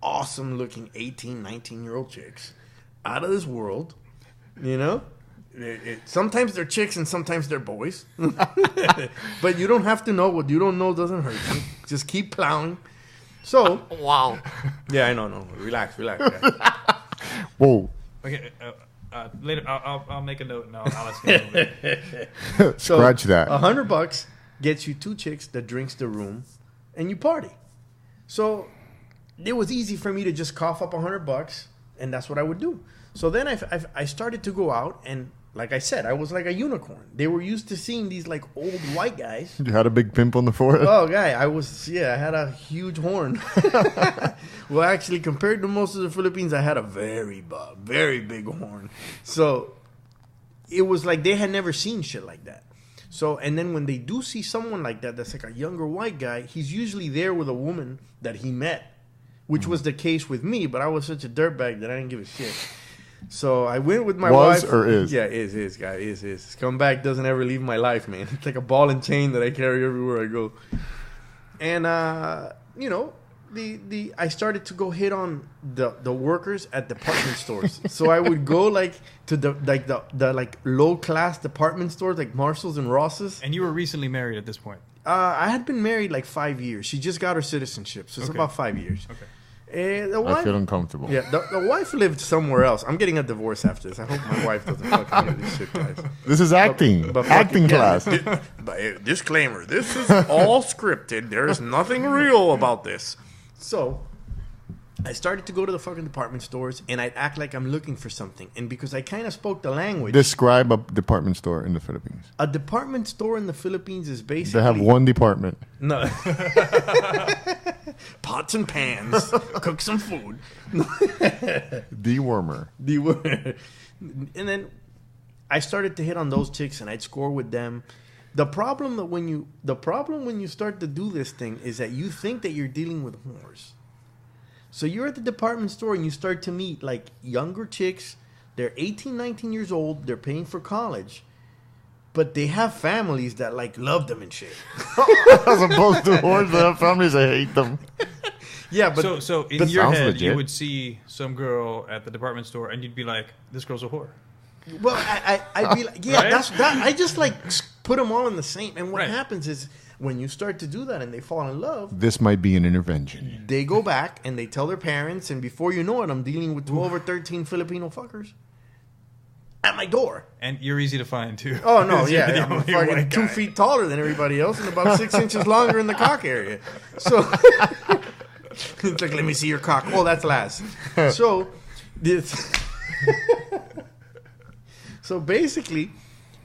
awesome-looking 18, 19-year-old chicks out of this world. You know? Sometimes they're chicks and sometimes they're boys. But you don't have to know. What you don't know doesn't hurt you. Just keep plowing. So... Wow. Yeah, I know. No. Relax. Yeah. Whoa. Okay, later I'll make a note and I'll ask you later. Scratch that. $100 gets you 2 chicks that drinks the room, and you party. So it was easy for me to just cough up $100, and that's what I would do. So then I started to go out, and like I said, I was like a unicorn. They were used to seeing these like old white guys. You had a big pimp on the forehead? Oh, guy, I had a huge horn. Well, actually, compared to most of the Philippines, I had a very big horn. So it was like they had never seen shit like that. So, and then when they do see someone like that, that's like a younger white guy, he's usually there with a woman that he met, which was the case with me, but I was such a dirtbag that I didn't give a shit. So I went with my wife. Was or is? Yeah, is, guy. Is. Comeback doesn't ever leave my life, man. It's like a ball and chain that I carry everywhere I go. And, you know, I started to go hit on the workers at department stores. So I would go like to the low class department stores like Marshalls and Ross's. And you were recently married at this point. I had been married like 5 years. She just got her citizenship, so it's Okay. about 5 years. Okay. The I wife, feel uncomfortable. yeah, the wife lived somewhere else. I'm getting a divorce after this. I hope my wife doesn't fucking hear this shit, guys. This is acting. But acting fucking- class. But, disclaimer: this is all scripted. There is nothing real about this. So, I started to go to the fucking department stores, and I'd act like I'm looking for something. And because I kind of spoke the language, Describe a department store in the Philippines. a department store in the Philippines is basically They have one department. no pots and pans, cook some food. Dewormer. And then I started to hit on those chicks, and I'd score with them. The problem when you start to do this thing is that you think that you're dealing with whores. So you're at the department store and you start to meet like younger chicks. They're 18, 19 years old. They're paying for college, but they have families that like love them and shit. As opposed to whores that have families that hate them. Yeah, but So in that your sounds head, legit. you would see some girl at the department store, and you'd be like, "This girl's a whore." well, I'd be like, yeah, Right? that's that. I just like put them all in the same. And what Right. happens is when you start to do that and they fall in love, This might be an intervention. they go back and they tell their parents, and before you know it, I'm dealing with 12 or 13 Filipino fuckers at my door. And you're easy to find too. Oh no, 'Cause you're yeah, the I'm only fucking white 2 guy. feet taller than everybody else and about 6 inches longer in the cock area. So it's like, let me see your cock. Oh, that's last. So this. So basically,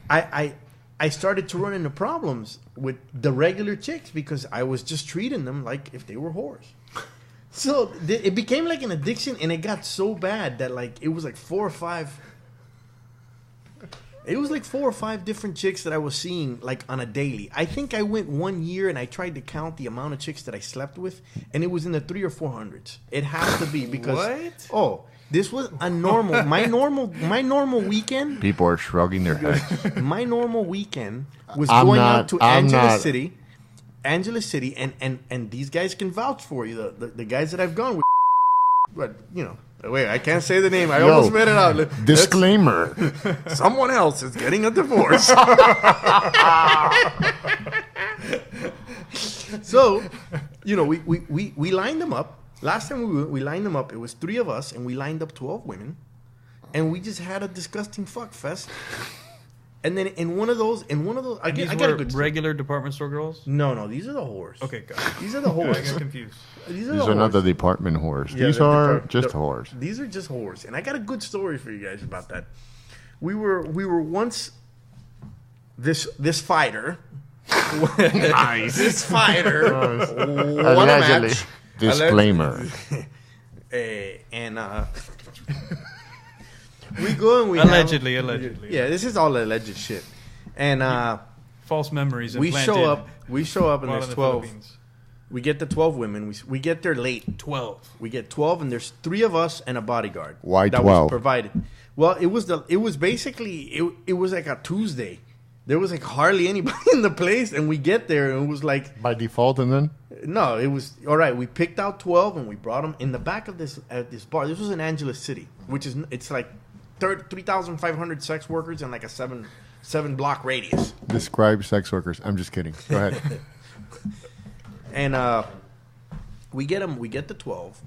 I started to run into problems with the regular chicks because I was just treating them like if they were whores. So it became like an addiction, and it got so bad that like it was like 4 or 5. It was like 4 or 5 different chicks that I was seeing like on a daily. I think I went 1 year and I tried to count the amount of chicks that I slept with, and it was in the 300 or 400s. It has to be because What? Oh, this was a normal. My normal weekend. People are shrugging their heads. My normal weekend was I'm going not- out to I'm not- Angeles City, and these guys can vouch for you. The guys that I've gone with, but you know, Wait, I can't say the name. I Yo, almost made it out. Disclaimer. Someone else is getting a divorce. So, we lined them up. Last time we lined them up, it was 3 of us, and we lined up 12 women. And we just had a disgusting fuck fest. And then in one of those, I These got a were good regular department store girls? No, these are the whores. Okay, got it. These are the I got whores. confused. These are These the are not the whores. department whores. Yeah, These the are depart- just the- whores. These are just whores, and I got a good story for you guys about that. We were once this fighter. Nice. This fighter won a Allegedly. match. Disclaimer. And we go and we Allegedly. Yeah, this is all alleged shit. And False memories we implanted show up and while there's in the 12. Philippines. We get the 12 women. We get there late. 12. We get 12, and there's 3 of us and a bodyguard. Why that 12? was provided. Well, it was like a Tuesday. There was like hardly anybody in the place, and we get there, and it was like By default, and then? no, it was all right. We picked out 12, and we brought them in the back of this bar. This was in Angeles City, which is it's like 3,500 sex workers and like a seven block radius. Describe sex workers. I'm just kidding. Go ahead. And we get the 12,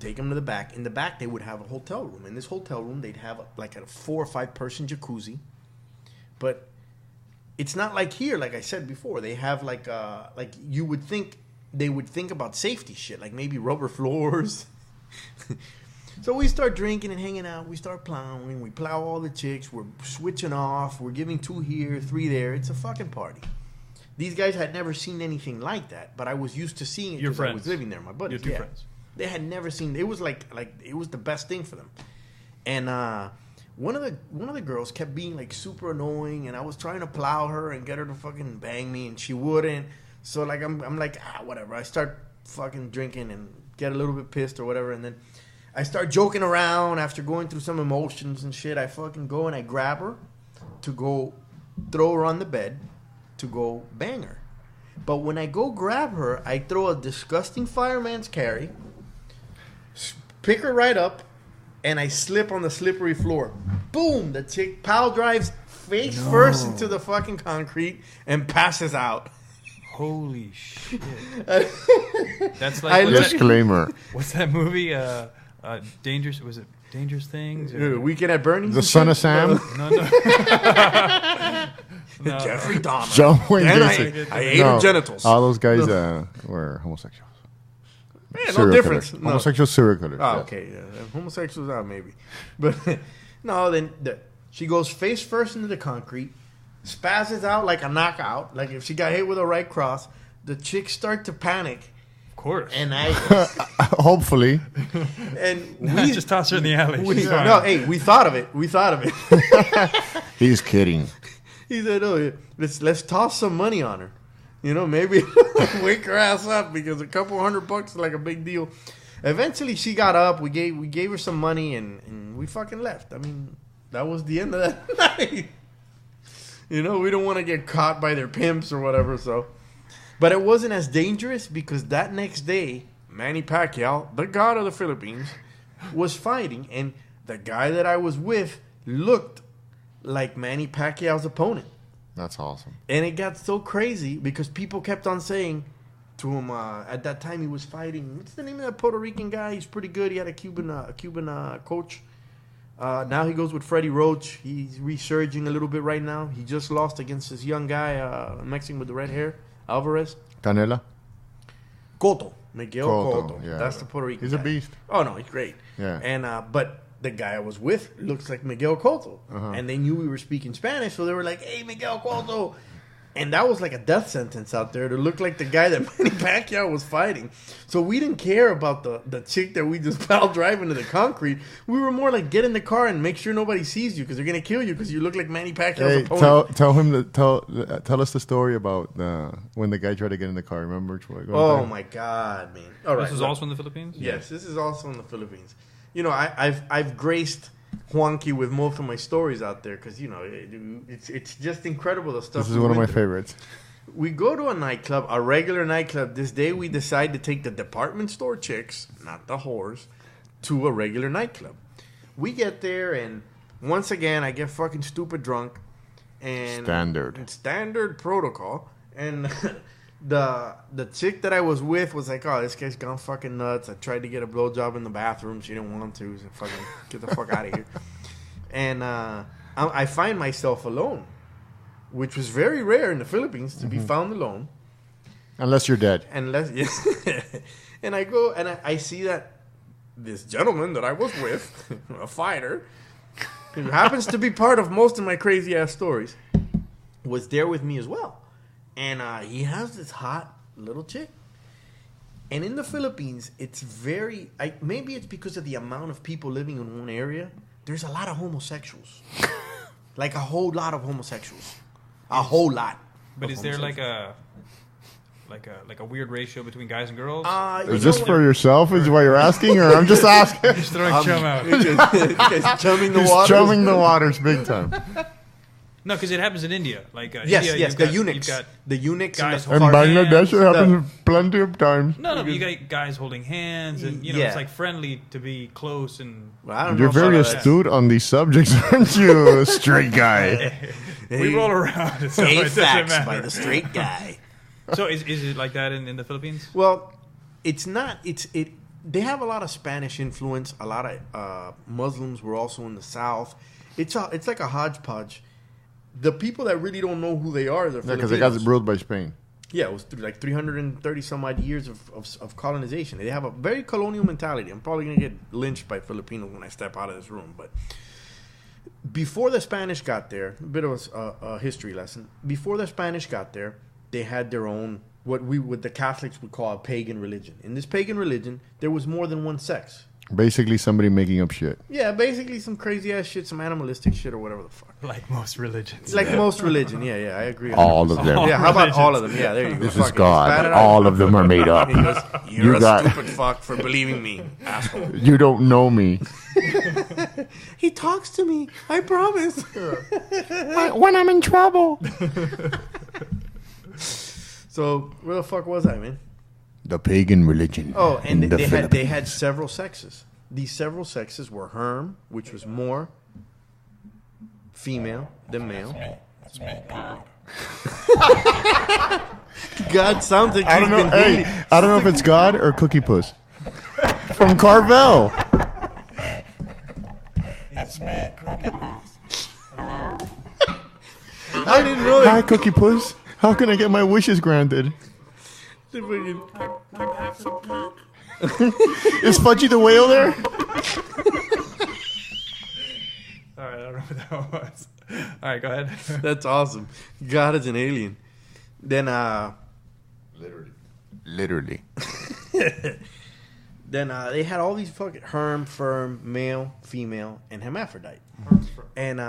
take them to the back. In the back, they would have a hotel room. In this hotel room, they'd have like a 4 or 5 person jacuzzi. But it's not like here, like I said before. They have like you would think they would think about safety shit, like maybe rubber floors. So we start drinking and hanging out. We start plowing. We plow all the chicks. We're switching off. We're giving 2 here, 3 there. It's a fucking party. These guys had never seen anything like that, but I was used to seeing it Your because I friends. was living there. My buddies, Your 2 friends. They had never seen. It was like it was the best thing for them. And one of the girls kept being like super annoying, and I was trying to plow her and get her to fucking bang me, and she wouldn't. So like I'm like whatever. I start fucking drinking and get a little bit pissed or whatever, and then I start joking around after going through some emotions and shit. I fucking go and I grab her to go throw her on the bed to go bang her. But when I go grab her, I throw a disgusting fireman's carry, pick her right up, and I slip on the slippery floor. Boom! The chick pile drives face first into the fucking concrete and passes out. Holy shit. That's I like, look- Disclaimer. what's that movie? Dangerous, was it Dangerous Things? Or- Weekend at Bernie's. The and son shit? of Sam. No, no. No. Jeffrey Dahmer. John Wayne And Gacy. I ate her genitals. All those guys were homosexuals. Man, no Serial difference. killers. No. Homosexual serial killers. Oh, yeah. okay. Yeah. Homosexuals out maybe, but no. Then she goes face first into the concrete, spazzes out like a knockout. Like if she got hit with a right cross, the chicks start to panic, Of course. and I Hopefully. and Nah, just toss her in the alley. we She's fine. no. Hey, we thought of it. He's kidding. He said, "Oh, let's toss some money on her. You know, maybe wake her ass up because a couple $100 is like a big deal." Eventually, she got up. We gave her some money and we fucking left. I mean, that was the end of that night. You know, we don't want to get caught by their pimps or whatever. So, but it wasn't as dangerous because that next day, Manny Pacquiao, the god of the Philippines, was fighting, and the guy that I was with looked like Manny Pacquiao's opponent. That's awesome. And it got so crazy because people kept on saying to him at that time he was fighting. What's the name of that Puerto Rican guy? He's pretty good. He had a Cuban coach. Now he goes with Freddie Roach. He's resurging a little bit right now. He just lost against this young guy, Mexican with the red hair, Alvarez. Canela. Cotto. Miguel Cotto. Yeah. That's the Puerto Rican He's guy. a beast. Oh, no, he's great. Yeah. And but the guy I was with looks like Miguel Cotto. And they knew we were speaking Spanish, so they were like, "Hey, Miguel Cotto." And that was like a death sentence out there to look like the guy that Manny Pacquiao was fighting. So we didn't care about the chick that we just pile drive into the concrete. We were more like, get in the car and make sure nobody sees you because they're going to kill you because you look like Manny Pacquiao's Hey, opponent. tell us the story about when the guy tried to get in the car. Remember? Oh, my God, man. All right. This is look. also in the Philippines? Yes, this is also in the Philippines. You know, I've graced Juanqui with most of my stories out there because, you know, it's just incredible the stuff. This is we one of my went through. favorites. We go to a nightclub, a regular nightclub. This day we decide to take the department store chicks, not the whores, to a regular nightclub. We get there, and once again, I get fucking stupid drunk. And standard protocol. And the chick that I was with was like, oh, this guy's gone fucking nuts. I tried to get a blowjob in the bathroom. She didn't want to. So fucking get the fuck out of here. And I find myself alone, which was very rare in the Philippines to be found alone. Unless you're dead. Yeah. And I go and I see that this gentleman that I was with, a fighter, who happens to be part of most of my crazy ass stories, was there with me as well. And he has this hot little chick. And in the Philippines, it's very... maybe it's because of the amount of people living in one area. There's a lot of homosexuals. Like a whole lot of homosexuals. A whole lot. But is there like a weird ratio between guys and girls? Is this for yourself? Is what you're asking, or I'm just asking? Just throwing chum out. Chumming the He's waters. chumming the waters big time. No, because it happens in India. Like Yes, India, yes, the eunuchs. You've got The eunuchs guys and In the holding Bangladesh, it hands. happens plenty of times. No, but you got guys holding hands, and Yeah. it's like friendly to be close and. Well, I don't You're know very about that. astute on these subjects, aren't you, straight guy? We roll around. So it Eight doesn't facts matter. by the straight guy. So is it like that in the Philippines? Well, it's not. They have a lot of Spanish influence. A lot of Muslims were also in the South. It's like a hodgepodge. The people that really don't know who they are, the Yeah, because it got Filipinos. ruled by Spain. Yeah, it was through like 330 some odd years of colonization. They have a very colonial mentality. I'm probably going to get lynched by Filipinos when I step out of this room. But before the Spanish got there, a bit of a history lesson. Before the Spanish got there, they had their own, what the Catholics would call a pagan religion. In this pagan religion, there was more than one sex. Basically, somebody making up shit. Yeah, basically some crazy ass shit, some animalistic shit or whatever the fuck. Like most religions. Like most religion, yeah, I agree. All of them. Yeah, how about all of them? Yeah, there you go. This Fuck is it. God. Spat it out. All of them are made up. He goes, You're You a got- stupid fuck for believing me, asshole. You don't know me. He talks to me. I promise. When I'm in trouble. So where the fuck was I, man? The pagan religion. Oh, and in the they had Philippines. several sexes. These several sexes were Herm, which was more female than male. God sounds like I don't he's know. been Hey, dating. I don't know if it's God or Cookie Puss from Carvel. I didn't know Hi, that. Cookie Puss. How can I get my wishes granted? Is Fudgy the whale there? All right, I don't know what that was. All right, go ahead. That's awesome. God is an alien. Then Literally. Then they had all these fucking Herm, Firm, male, female, and hermaphrodite. And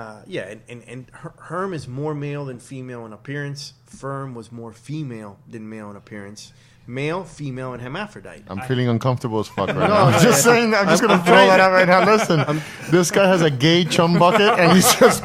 Herm is more male than female in appearance. Firm was more female than male in appearance. Male, female, and hermaphrodite. I'm feeling uncomfortable as fuck right No, now. I'm just saying that. I'm just going to throw that out right now. Listen, this guy has a gay chum bucket, and he's just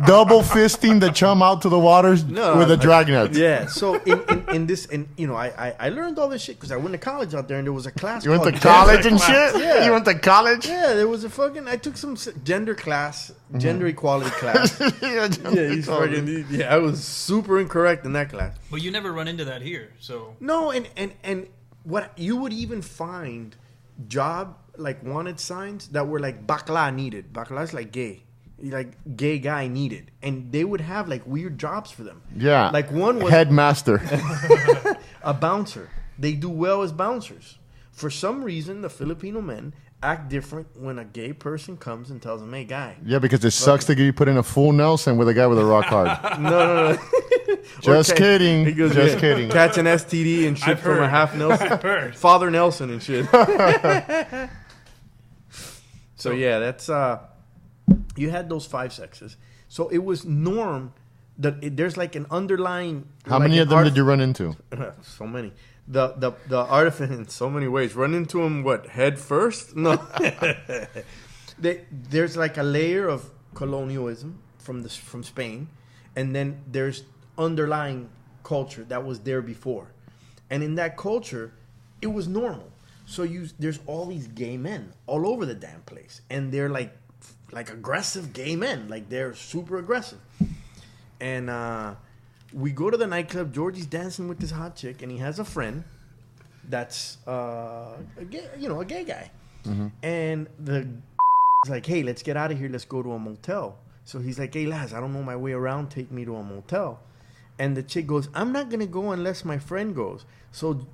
double fisting the chum out to the waters with a dragnet. Yeah. So in this, and you know, I learned all this shit because I went to college out there, and there was a class. You went to called college gender and class. shit? Yeah. You went to college? Yeah, there was a fucking. I took some gender class, gender equality class. Yeah, I was super incorrect in that class. But you never run into that here, so. No, and what you would even find job like wanted signs that were like bakla needed. Bakla is like gay. Like gay guy needed. And they would have like weird jobs for them. Yeah. Like one was Headmaster. a bouncer. They do well as bouncers. For some reason, the Filipino men act different when a gay person comes and tells them, hey, guy. Yeah, because it sucks to get you put in a full Nelson with a guy with a rock hard. No. Just Okay. kidding. He goes, Just yeah, kidding. Catch an STD and shit I've from a heard. half Nelson. I've heard. Father Nelson and shit. So yeah, that's you had those 5 sexes. So it was norm that there's like an underlying. How many of them did you run into? So many. The artifice in so many ways. Run into them head first? No. There's like a layer of colonialism from Spain, and then there's underlying culture that was there before, and in that culture, it was normal. So there's all these gay men all over the damn place, and they're like aggressive gay men, like they're super aggressive. And we go to the nightclub. Georgie's dancing with this hot chick, and he has a friend that's a gay guy. And the is like, hey, let's get out of here. Let's go to a motel. So he's like, hey, lads, I don't know my way around. Take me to a motel. And the chick goes, I'm not going to go unless my friend goes. So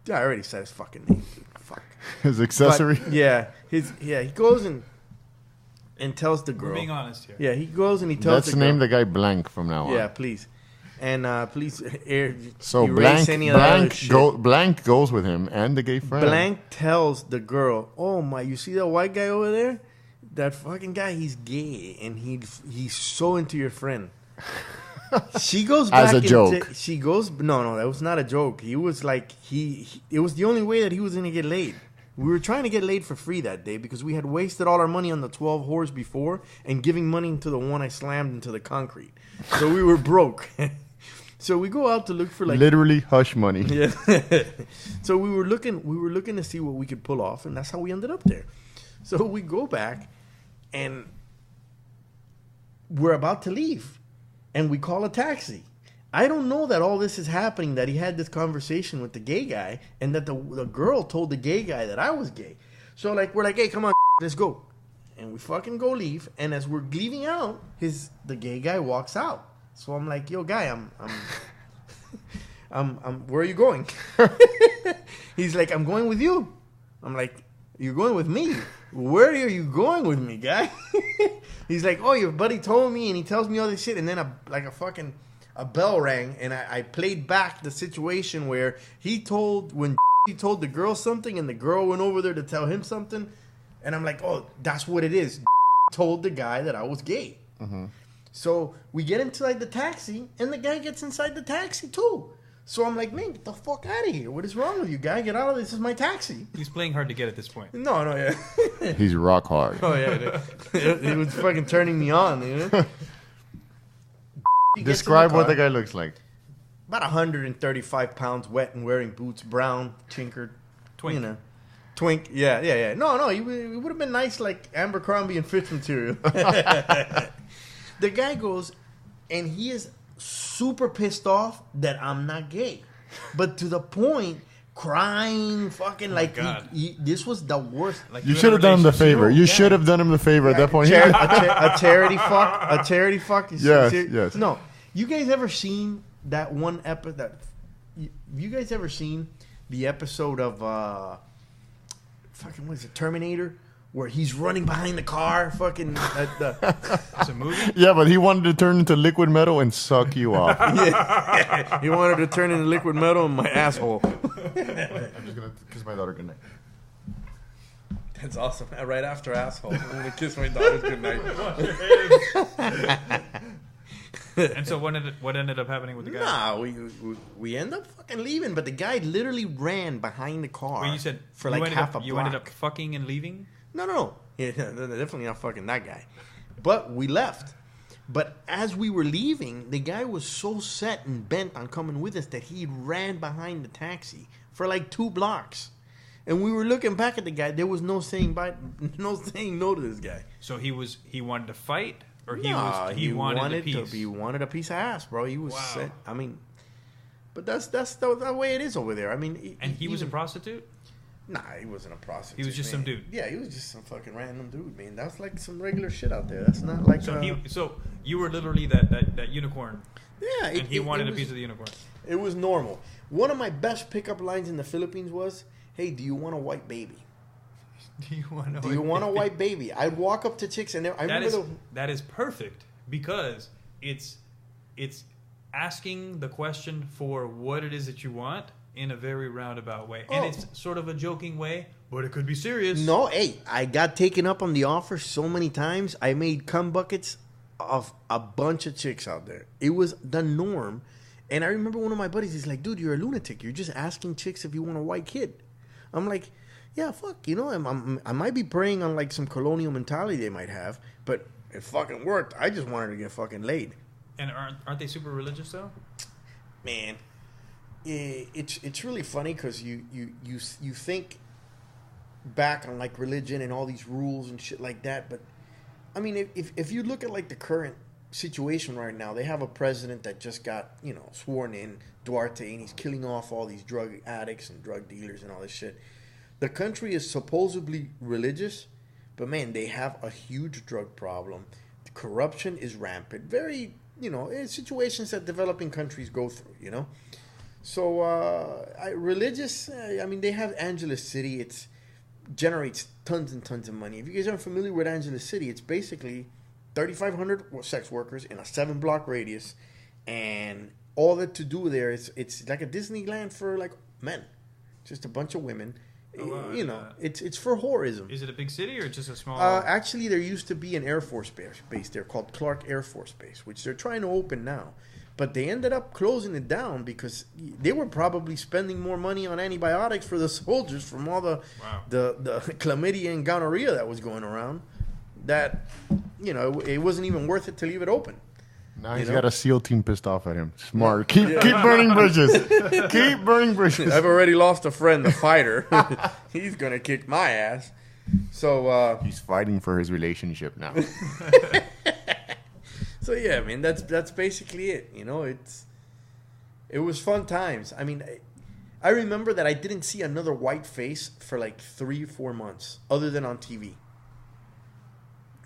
I already said his fucking name. Fuck. His accessory. But, he goes and tells the girl. We're being honest here. Yeah, he goes and he tells Let's the girl. name the guy Blank from now on. Yeah, please. And please So erase Blank, any of that other shit. Blank goes with him and the gay friend. Blank tells the girl, "Oh my, you see that white guy over there? That fucking guy, he's gay, and he's so into your friend." She goes back As a joke. She goes, no, that was not a joke. He was like, it was the only way that he was gonna get laid. We were trying to get laid for free that day because we had wasted all our money on the 12 whores before and giving money into the one I slammed into the concrete. So we were broke. So we go out to look for like literally hush money. yeah. So we were looking to see what we could pull off, and that's how we ended up there. So we go back, and we're about to leave, and we call a taxi. I don't know that all this is happening, that he had this conversation with the gay guy, and that the girl told the gay guy that I was gay. So like we're like, hey, come on, let's go, and we fucking go leave. And as we're leaving out, the gay guy walks out. So I'm like, yo, guy, I'm where are you going? He's like, I'm going with you. I'm like, you're going with me? Where are you going with me, guy? He's like, oh, your buddy told me, and he tells me all this shit. And then a bell rang, and I played back the situation where he told the girl something, and the girl went over there to tell him something. And I'm like, oh, that's what it is. Told the guy that I was gay. Mm-hmm. So we get into like the taxi, and the guy gets inside the taxi too. So I'm like, man, get the fuck out of here. What is wrong with you, guy? Get out of this. This is my taxi. He's playing hard to get at this point. No, yeah. He's rock hard. Oh, yeah. He was fucking turning me on, you know? Describe what the guy looks like. About 135 pounds, wet and wearing boots, brown, tinkered. Twink. You know. Twink, yeah. No, he would have been nice like Abercrombie and Fitch material. The guy goes, and he is super pissed off that I'm not gay. But to the point, crying, fucking like, God. this was the worst. Like You should have done him the favor. You Yeah. should have done him the favor at that point. A charity fuck. A charity fuck. Yes. No. You guys ever seen that one episode? You guys ever seen the episode of fucking what is it, Terminator, where he's running behind the car, fucking It's a movie? Yeah, but he wanted to turn into liquid metal and suck you off. yeah. He wanted to turn into liquid metal in my asshole. I'm just gonna kiss my daughter goodnight. That's awesome. Right after asshole, I'm gonna kiss my daughter's goodnight. And so what ended up happening with the guy? Nah, we end up fucking leaving, but the guy literally ran behind the car. Wait, you said for you like ended half up, a you block. ended up fucking and leaving? No. Yeah, definitely not fucking that guy. But we left. But as we were leaving, the guy was so set and bent on coming with us that he ran behind the taxi for like 2 blocks. And we were looking back at the guy. There was no saying no to this guy. So he wanted to fight, or he Nah, wanted a piece? He wanted a piece of ass, bro. He was Wow. set. I mean, but that's the way it is over there. I mean, And he was a prostitute? Nah, he wasn't a prostitute. He was just man. some dude. Yeah, he was just some fucking random dude, man. That's like some regular shit out there. That's not like. So you were literally that unicorn, yeah, and he wanted a was, piece of the unicorn. It was normal. One of my best pickup lines in the Philippines was, "Hey, do you want a white baby? Do you want Do you want a white baby?" I'd walk up to chicks, and I remember that is perfect, because it's asking the question for what it is that you want in a very roundabout way, and it's sort of a joking way, but it could be serious. No, hey, I got taken up on the offer so many times. I made cum buckets of a bunch of chicks out there. It was the norm. And I remember one of my buddies, he's like, dude, you're a lunatic. You're just asking chicks if you want a white kid. I'm like, yeah, fuck, you know, I might be preying on like some colonial mentality they might have, but it fucking worked. I just wanted to get fucking laid. And aren't they super religious though? Man, it's really funny because you think back on like religion and all these rules and shit like that, but I mean, if you look at like the current situation right now, they have a president that just got, you know, sworn in, Duarte, and he's killing off all these drug addicts and drug dealers and all this shit. The country is supposedly religious, but man, they have a huge drug problem. The corruption is rampant. Very, you know, situations that developing countries go through, you know. So religious, I mean, they have Angeles City. It's generates tons and tons of money. If you guys aren't familiar with Angeles City, it's basically 3,500 sex workers in a 7-block radius, and all that to do there is it's like a Disneyland for like men, just a bunch of women. You know, it's for whorism. Is it a big city or just a small? Actually, there used to be an Air Force base there called Clark Air Force Base, which they're trying to open now. But they ended up closing it down because they were probably spending more money on antibiotics for the soldiers from all the chlamydia and gonorrhea that was going around. That, you know, it wasn't even worth it to leave it open. Now he's got a SEAL team pissed off at him. Smart. Keep burning bridges. Keep burning bridges. I've already lost a friend, the fighter. He's gonna kick my ass. So he's fighting for his relationship now. So yeah, man, that's basically it. You know, it was fun times. I mean, I remember that I didn't see another white face for like 3-4 months, other than on TV.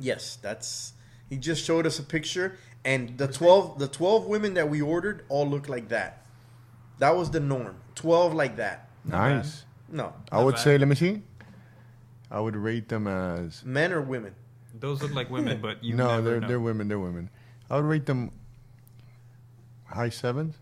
Yes, he just showed us a picture, and the 12 women that we ordered all looked like that. That was the norm. 12 like that. Nice. No, I would say, let me see. I would rate them as men or women. Those look like women, but you no, never know. they're women. They're women. I would rate them high 7s.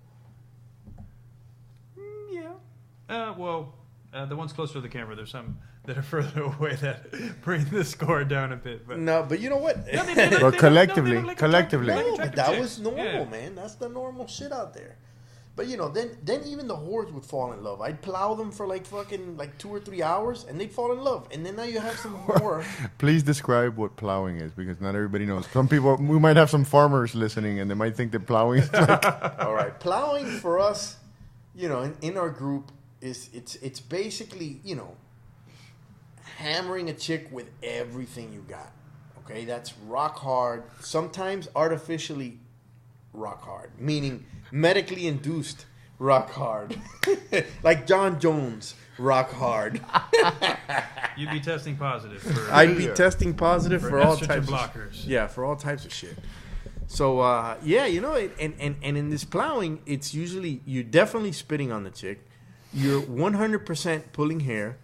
Yeah. Well, the ones closer to the camera, there's some that are further away that bring the score down a bit. But no, but you know what? But collectively. No, but that was normal, man. That's the normal shit out there. But you know, then even the whores would fall in love. I'd plow them for like fucking like 2 or 3 hours, and they'd fall in love. And then now you have some whore. Please describe what plowing is, because not everybody knows. Some people, we might have some farmers listening, and they might think that plowing is like. All right, plowing for us, you know, in our group it's basically, you know, hammering a chick with everything you got. Okay, that's rock hard. Sometimes artificially rock hard, meaning medically induced rock hard. Like John Jones, rock hard. You'd be testing positive for I'd be testing positive for all estrogen types blockers. Yeah, for all types of shit. So yeah, you know, and in this plowing, it's usually you're definitely spitting on the chick. You're 100% pulling hair.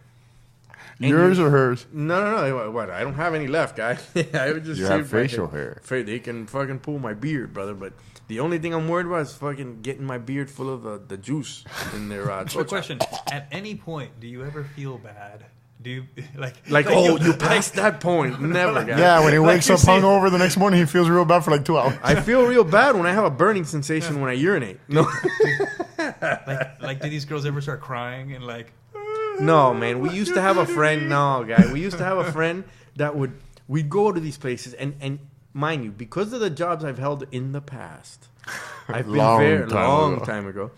Yours or hers? No. What? I don't have any left, guy. I would just you have facial hair. They can fucking pull my beard, brother. But the only thing I'm worried about is fucking getting my beard full of the juice in there. Quick question: at any point, do you ever feel bad? Do you like oh, you passed that point? Never, guy. Yeah, when he wakes up hungover the next morning, he feels real bad for like 2 hours. I feel real bad when I have a burning sensation when I urinate. No. like, do these girls ever start crying and like? No, man. We used to have a friend. No, guy. We used to have a friend that we'd go to these places, and mind you, because of the jobs I've held in the past, I've been long time ago.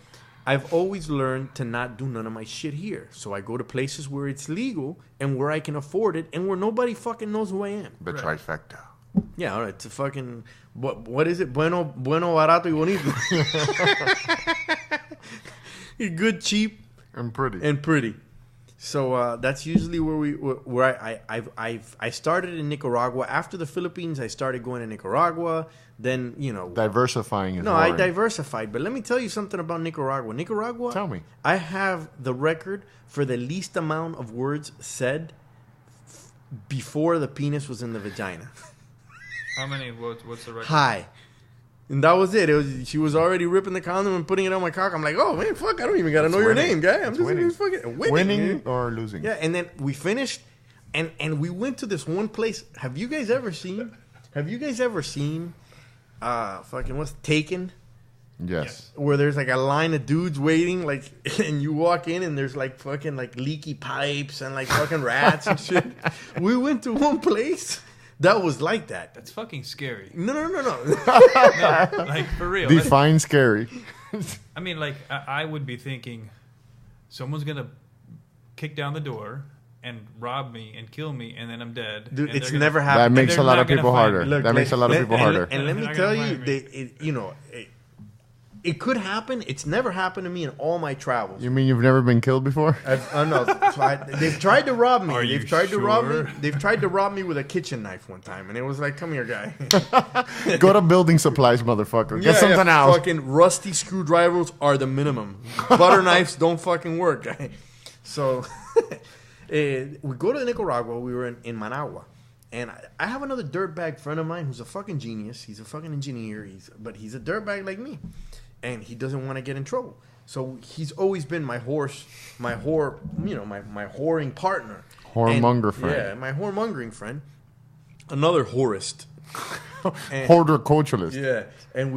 I've always learned to not do none of my shit here. So I go to places where it's legal and where I can afford it and where nobody fucking knows who I am. The trifecta. Yeah, all right. It's a fucking what is it? Bueno, barato y bonito. Good, cheap, and pretty. So that's usually where I started in Nicaragua. After the Philippines, I started going to Nicaragua. Then, you know, diversifying is no, boring. I diversified. But let me tell you something about Nicaragua. Tell me. I have the record for the least amount of words said before the penis was in the vagina. How many? What's the record? Hi. And that was it. She was already ripping the condom and putting it on my cock. I'm like, oh, man, fuck, I don't even got to know your name, guy. I'm just winning. Fucking winning or losing. Yeah, and then we finished, and we went to this one place. Have you guys ever seen fucking what's Taken? Yes. Where there's like a line of dudes waiting, like, and you walk in and there's like fucking like leaky pipes and like fucking rats and shit. We went to one place that was like that. That's fucking scary. No. No, like for real. Define scary. I mean, like, I would be thinking someone's going to kick down the door and rob me and kill me, and then I'm dead. Dude, and it's they're gonna- never That happened. makes a they're lot not of gonna people find harder. me. That makes a lot of people harder. And let me They're not tell gonna you, find me. it could happen. It's never happened to me in all my travels. You mean you've never been killed before? No, they've tried to rob me. Are you They've tried to rob me. sure? They've tried to rob me with a kitchen knife one time, and it was like, "Come here, guy. Go to building supplies, motherfucker. Get something else. Fucking rusty screwdrivers are the minimum. Butter knives don't fucking work, guy." So we go to Nicaragua. We were in Managua. And I have another dirtbag friend of mine who's a fucking genius. He's a fucking engineer. But he's a dirtbag like me. And he doesn't want to get in trouble. So he's always been my whoring partner. Whoremonger friend. Yeah, my whoremongering friend. Another whorist. Horticulturalist. Yeah, and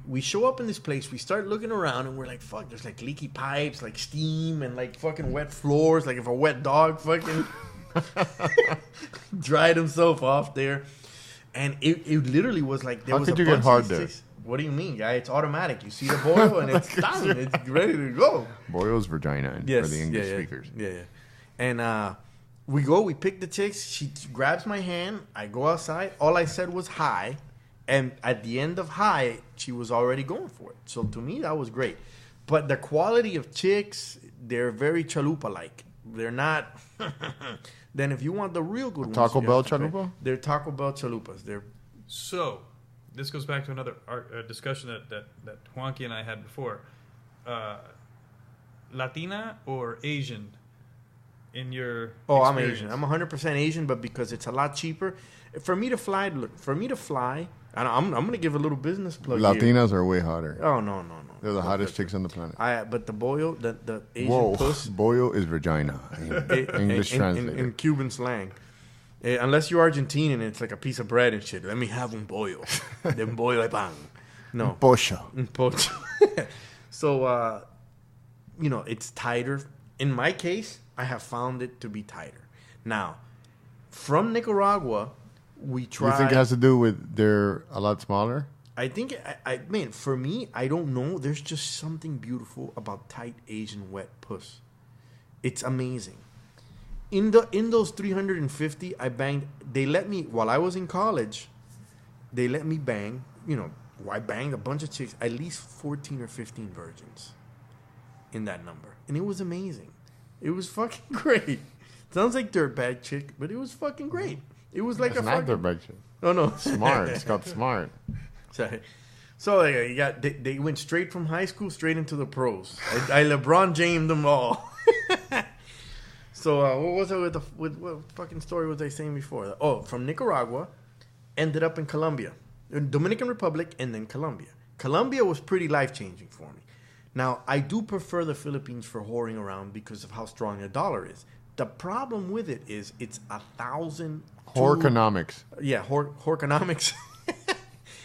we show up in this place. We start looking around, and we're like, "Fuck!" There's like leaky pipes, like steam, and like fucking wet floors. Like if a wet dog fucking dried himself off there, and it literally was like there How was could a you get bunch hard of there? sticks. What do you mean, guy? It's automatic. You see the boil, and it's done. It's ready to go. Boyle's vagina for the English speakers. Yeah. And we pick the chicks. She grabs my hand. I go outside. All I said was hi. And at the end of hi, she was already going for it. So to me, that was great. But the quality of chicks, they're very chalupa-like. They're not... Then if you want the real good ones... Taco you Bell have to pay. chalupa? They're Taco Bell chalupas. They're... So, this goes back to another discussion that Juanqui and I had before. Latina or Asian in your Oh, I'm experience? Asian. I'm 100% Asian, but because it's a lot cheaper. For me to fly, and I'm going to give a little business plug here. Latinas are way hotter. Oh, no. They're the hottest chicks on the planet. But the boyo, the Asian Whoa. puss, Boyo is vagina. English translated. in Cuban slang. Unless you're Argentine and it's like a piece of bread and shit. Let me have un bollo. Then bollo de pan. No. Pocho. Un pocho. So, it's tighter. In my case, I have found it to be tighter. Now, from Nicaragua, we You tried... think it has to do with they're a lot smaller? I think, man, for me, I don't know. There's just something beautiful about tight Asian wet puss. It's amazing. In those 350, I banged. They let me, while I was in college, they let me bang. I banged a bunch of chicks, at least 14 or 15 virgins in that number. And it was amazing. It was fucking great. Sounds like dirtbag chick, but it was fucking great. It was like It's a not fucking... their bag shit. Oh, no. Smart. It's called smart. So they went straight from high school straight into the pros. I LeBron James them all. So what was it with what fucking story was I saying before? Oh, from Nicaragua, ended up in Colombia, Dominican Republic, and then Colombia. Colombia was pretty life-changing for me. Now I do prefer the Philippines for whoring around because of how strong the dollar is. The problem with it is it's 1,000. Whoreconomics. Yeah, whoreconomics.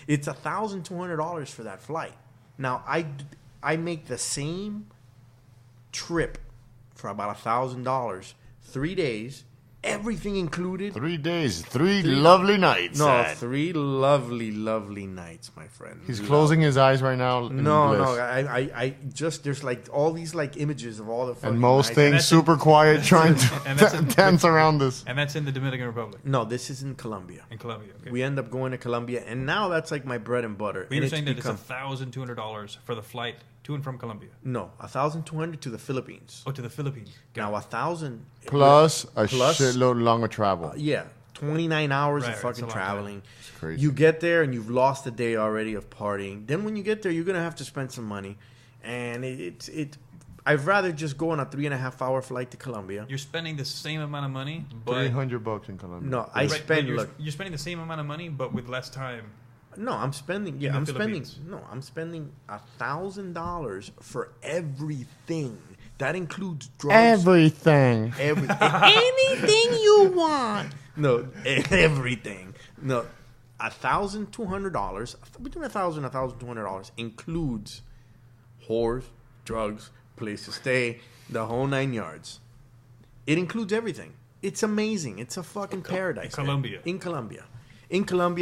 It's $1,200 for that flight. Now I make the same trip for about $1,000, 3 days, everything included. 3 days, three lovely nights. No, Dad. 3 lovely nights, my friend. He's closing his eyes right now. in No, bliss. I just there's like all these like images of all the fucking And most nights. things that's super quiet, trying and to that's- dance around this. And that's in the Dominican Republic, No, this is in Colombia. in Colombia. Okay. We end up going to Colombia, and now that's like my bread and butter. But you're and saying that it's become- $1,200 for the flight to and from Colombia. no, 1,200 to the Philippines. Oh, to the Philippines. Now 1,000 Plus a Plus- shitload longer travel. Yeah, 29 hours Right, of right, fucking it's a long time. traveling. It's crazy. You get there and you've lost a day already of partying. Then when you get there, you're gonna have to spend some money, and I'd rather just go on a 3.5 hour flight to Colombia. You're spending the same amount of money, but $300 in Colombia. No, I Right, but spend you're, look. you're spending the same amount of money, but with less time. No, I'm spending. Yeah, the I'm spending. Philippines. No, I'm spending $1,000 for everything. That includes drugs. Everything. Anything you want. No, everything. No, $1,200. Between $1,000 and $1,200 includes whores, drugs, place to stay, the whole 9 yards. It includes everything. It's amazing. It's a fucking paradise. Colombia. In Colombia,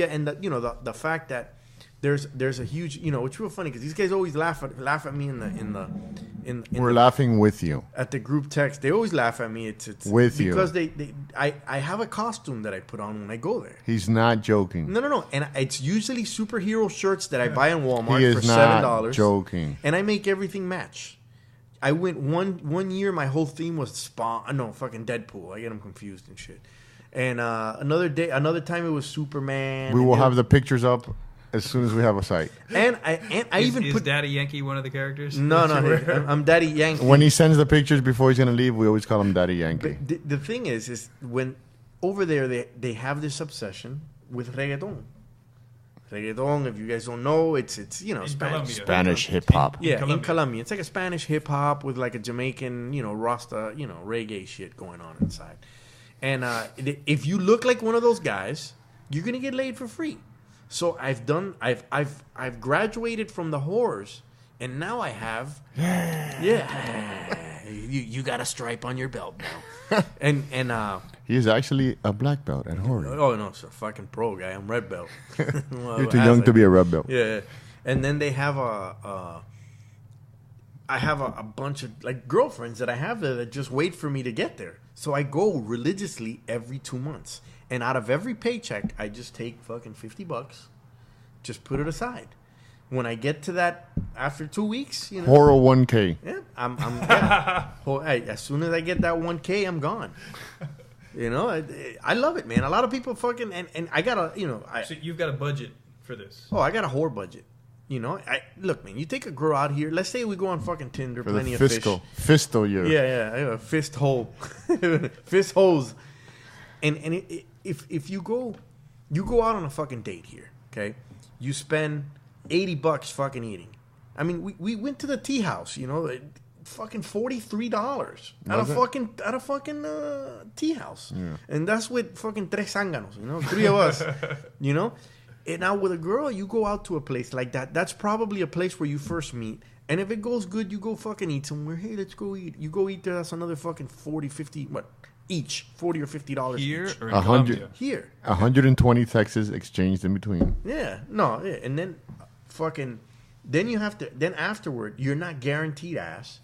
and the fact that there's a huge, it's real funny because these guys always laugh at me We're laughing with you. at the group text. They always laugh at me. It's With you. because I have a costume that I put on when I go there. He's not joking. No, and it's usually superhero shirts that I buy in Walmart He for is not $7. joking. And I make everything match. I went one year. My whole theme was Spawn. No, fucking Deadpool. I get them confused and shit. And another time it was Superman. We and will it- have the pictures up as soon as we have a site. And I even is put Daddy Yankee one of the characters? no. that you were? I'm Daddy Yankee. When he sends the pictures before he's gonna leave, we always call him Daddy Yankee. But the thing is when over there they have this obsession with reggaeton. Reggaeton, if you guys don't know, it's Spanish. Colombia. Spanish hip hop. Yeah, in Colombia. Colombia. It's like a Spanish hip hop with like a Jamaican, Rasta, reggae shit going on inside. And if you look like one of those guys, you're gonna get laid for free. So I've graduated from the whores, and now I have you got a stripe on your belt now. and He is actually a black belt at Horry. oh no, it's a fucking pro guy. I'm red belt. You're too young to be a red belt. Yeah, and then they have I have a bunch of like girlfriends that I have there that just wait for me to get there. So I go religiously every 2 months, and out of every paycheck, I just take fucking $50, just put it aside. When I get to that after 2 weeks, Horror 1K. yeah, I'm yeah. As soon as I get that 1K, I'm gone. I love it, man. A lot of people fucking and I gotta So you've got a budget for this. I got a whore budget. Look, man. You take a girl out here. Let's say we go on fucking Tinder, For plenty the of fish. fiscal year. Yeah, I have a fist hole, fist holes. And if you go out on a fucking date here, okay? You spend $80 fucking eating. I mean, we went to the tea house, fucking $43 at a fucking tea house, and that's with fucking tres zánganos, 3 of us, And now with a girl, you go out to a place like that. That's probably a place where you first meet. And if it goes good, you go fucking eat somewhere. Hey, let's go eat. You go eat there. That's another fucking 40, 50, each? $40 or $50 Here each. or in 100. Colombia? Here. 120 Texas exchanged in between. Yeah. No. Yeah. And then then you have to, then afterward, you're not guaranteed ass.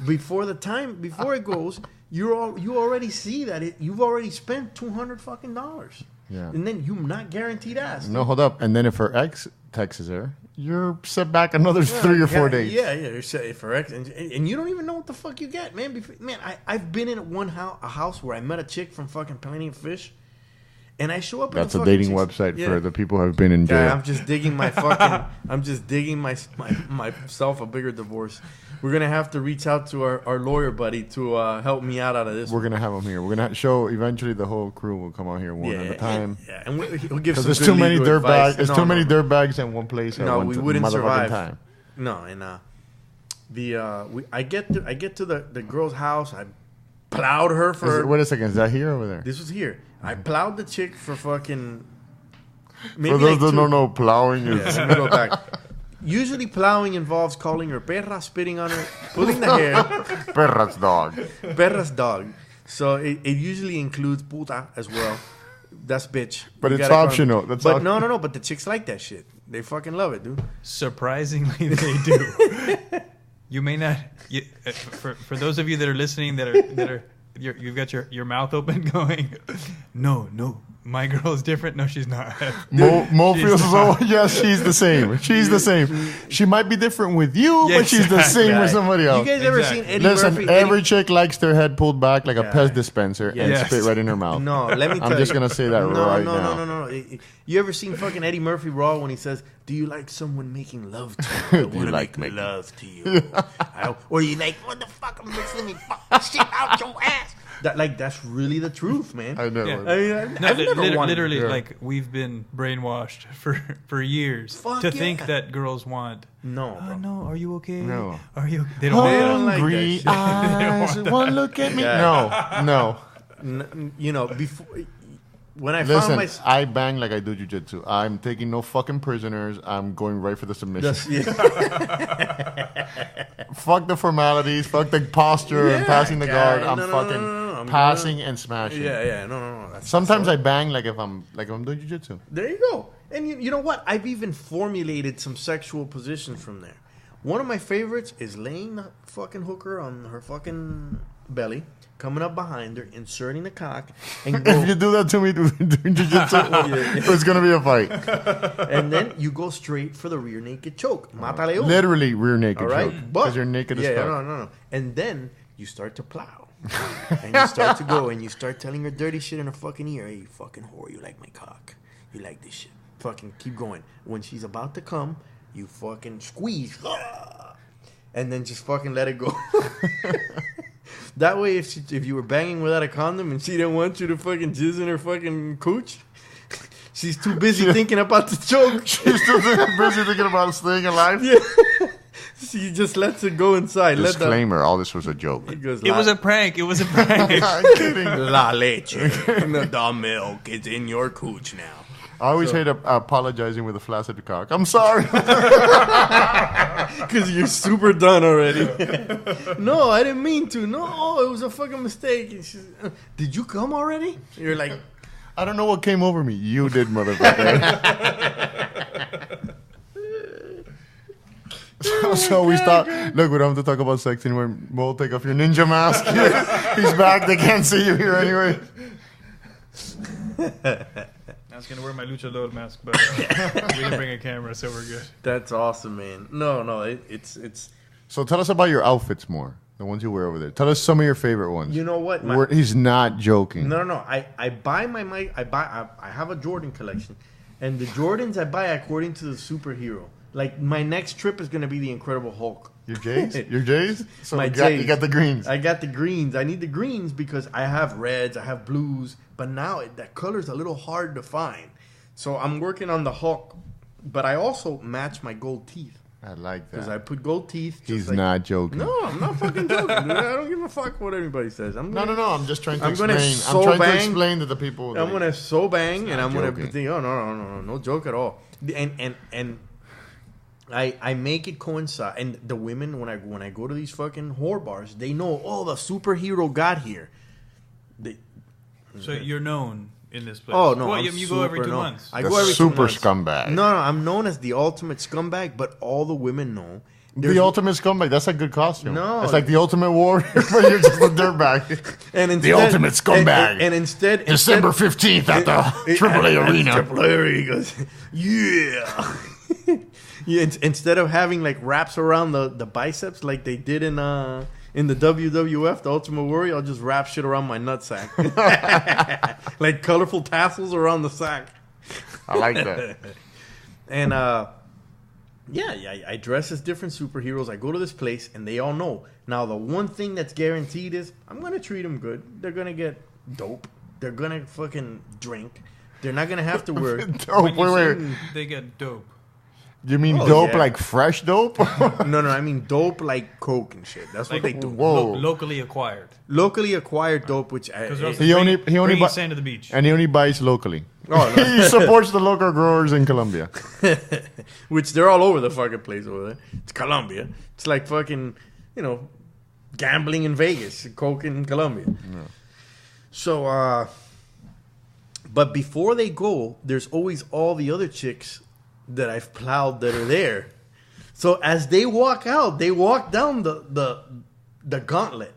Before it goes, you already see that you've already spent $200 fucking dollars. Yeah. And then you're not guaranteed ass. No, hold up. And then if her ex texts her, you're set back another 3 or 4 days. Yeah. You're set for X, and you don't even know what the fuck you get, man. I've been in a house where I met a chick from fucking Plenty of Fish, and I show up. That's in a the fucking dating chick's- website Yeah. for the people who have been in jail. Yeah, I'm just digging my fucking. I'm just digging myself a bigger divorce. We're gonna have to reach out to our lawyer buddy to help me out of this. We're going to have him here. We're going to show eventually the whole crew will come out here one at a time. Yeah, and he'll give Because some there's good too many legal advice. dirtbags. There's too many dirtbags in one place at No, one we wouldn't motherfucking survive. time. No, and I get to the girl's house. I plowed her for. Wait a second. Is that here or over there? This was here. I plowed the chick for fucking. For those that don't know, plowing is... Let me go back. Usually, plowing involves calling her perra, spitting on her, pulling the hair, Perra's dog. perra's dog. So it usually includes puta as well. That's bitch. But You it's gotta call- optional. But no. But the chicks like that shit. They fucking love it, dude. Surprisingly, they do. You may not. For those of you that are listening, that are you've got your mouth open, going, no, my girl is different. No, she's not. Mo She's feels not. so. Yes, she's the same. She's the same. She might be different with you, Yeah, but she's the exactly. same with somebody else. You guys ever Exactly. seen Eddie Listen, Murphy? every chick likes their head pulled back like a Yeah. Pez dispenser and Yes. spit right in her mouth. No, let me tell you. I'm just going to say that right now. No. You ever seen fucking Eddie Murphy Raw when he says, "Do you like someone making love to you? I Do you wanna like make making- love to you?" Or you like, "What the fuck? I'm just let me fuck the shit out your ass." That's really the truth, man. I know. Yeah. I mean, No, I've never wanted. literally, Yeah. like we've been brainwashed for years Fuck to yeah. think that girls want. No, bro. No, are you okay? No. Are you? They don't They want. don't like Hungry that eyes, one look at me. Yeah. No. Before when I Listen, found my I bang like I do jujitsu. I'm taking no fucking prisoners. I'm going right for the submission. Fuck the formalities. Fuck the posture and Yeah, passing the guard. guy. I'm No, no, fucking no. I'm passing and smashing. yeah, no. Sometimes I bang like if I'm doing jujitsu. There you go. And you know what? I've even formulated some sexual positions from there. One of my favorites is laying the fucking hooker on her fucking belly, coming up behind her, inserting the cock, and go. If you do that to me during jiu-jitsu, it's going to be a fight. And then you go straight for the rear naked choke. Mata Leon. Literally rear naked All right? choke. But Because you're naked as yeah, fuck. no. And then you start to plow. And you start to go and you start telling her dirty shit in her fucking ear. Hey, you fucking whore, you like my cock. You like this shit. Fucking keep going. When she's about to come, you fucking squeeze. And then just fucking let it go. That way, if you were banging without a condom and she didn't want you to fucking jizz in her fucking cooch, she's too busy thinking about the choke. She's still busy thinking about staying alive. Yeah. She just lets it go inside. Disclaimer, all this was a joke. It goes, It was a prank. It was a prank. I'm kidding. La leche. The milk is in your cooch now. I always hate apologizing with a flaccid cock. I'm sorry. Because you're super done already. No, I didn't mean to. No, it was a fucking mistake. And she's, did you come already? You're like, I don't know what came over me. You did, motherfucker. So we start. Look, we don't have to talk about sex anymore. We'll take off your ninja mask. He's back. They can't see you here anyway. I was gonna wear my luchador mask, but we didn't bring a camera, so we're good. that's awesome, man. No, it's. So tell us about your outfits more. The ones you wear over there. Tell us some of your favorite ones. You know what? He's not joking. No. I buy my mic. I have a Jordan collection, and the Jordans I buy according to the superhero. Like my next trip is gonna be the Incredible Hulk. Your J's? Your J's? So My you J's. got the greens. I got the greens. I need the greens because I have reds, I have blues, but now that color's a little hard to find. So I'm working on the Hulk, but I also match my gold teeth I like because that. I put gold teeth. just He's like- not joking. No, I'm not fucking joking, dude. I don't give a fuck what anybody says. No. I'm just trying to I'm gonna explain. so I'm trying to bang- explain to the people. I'm gonna so bang, and I'm joking. gonna think, oh no joke at all. And I make it coincide, and the women when I go to these fucking whore bars, they know. Oh, the superhero got here. So you're known in this place. Oh no, Well, I'm you go every super 2 known. months. I The go every 2 super months. scumbag. No, I'm known as the ultimate scumbag, but all the women know. The ultimate scumbag. That's a good costume. No. It's like the ultimate warrior, but you're just a dirtbag. And instead, The ultimate scumbag. And instead, December 15th at the AAA Arena. Triple A, he goes, yeah. Yeah, instead of having like wraps around the biceps like they did in the WWF, the Ultimate Warrior, I'll just wrap shit around my nutsack. Like colorful tassels around the sack. I like that. And I dress as different superheroes. I go to this place and they all know. Now the one thing that's guaranteed is I'm gonna treat them good. They're gonna get dope. They're gonna fucking drink. They're not gonna have to wear. Oh, When you wait. say they get dope. You mean Oh, dope yeah. like fresh dope? No, I mean dope like coke and shit. That's what Like, they do. Whoa. Locally acquired. Locally acquired dope, which Because they're also He only bringing buy- sand to the beach. And he only buys locally. Oh, no. He supports the local growers in Colombia. which they're all over the fucking place over there. It's Colombia. It's like fucking, gambling in Vegas, coke in Colombia. So, but before they go, there's always all the other chicks that I've plowed that are there. So as they walk out, they walk down the gauntlet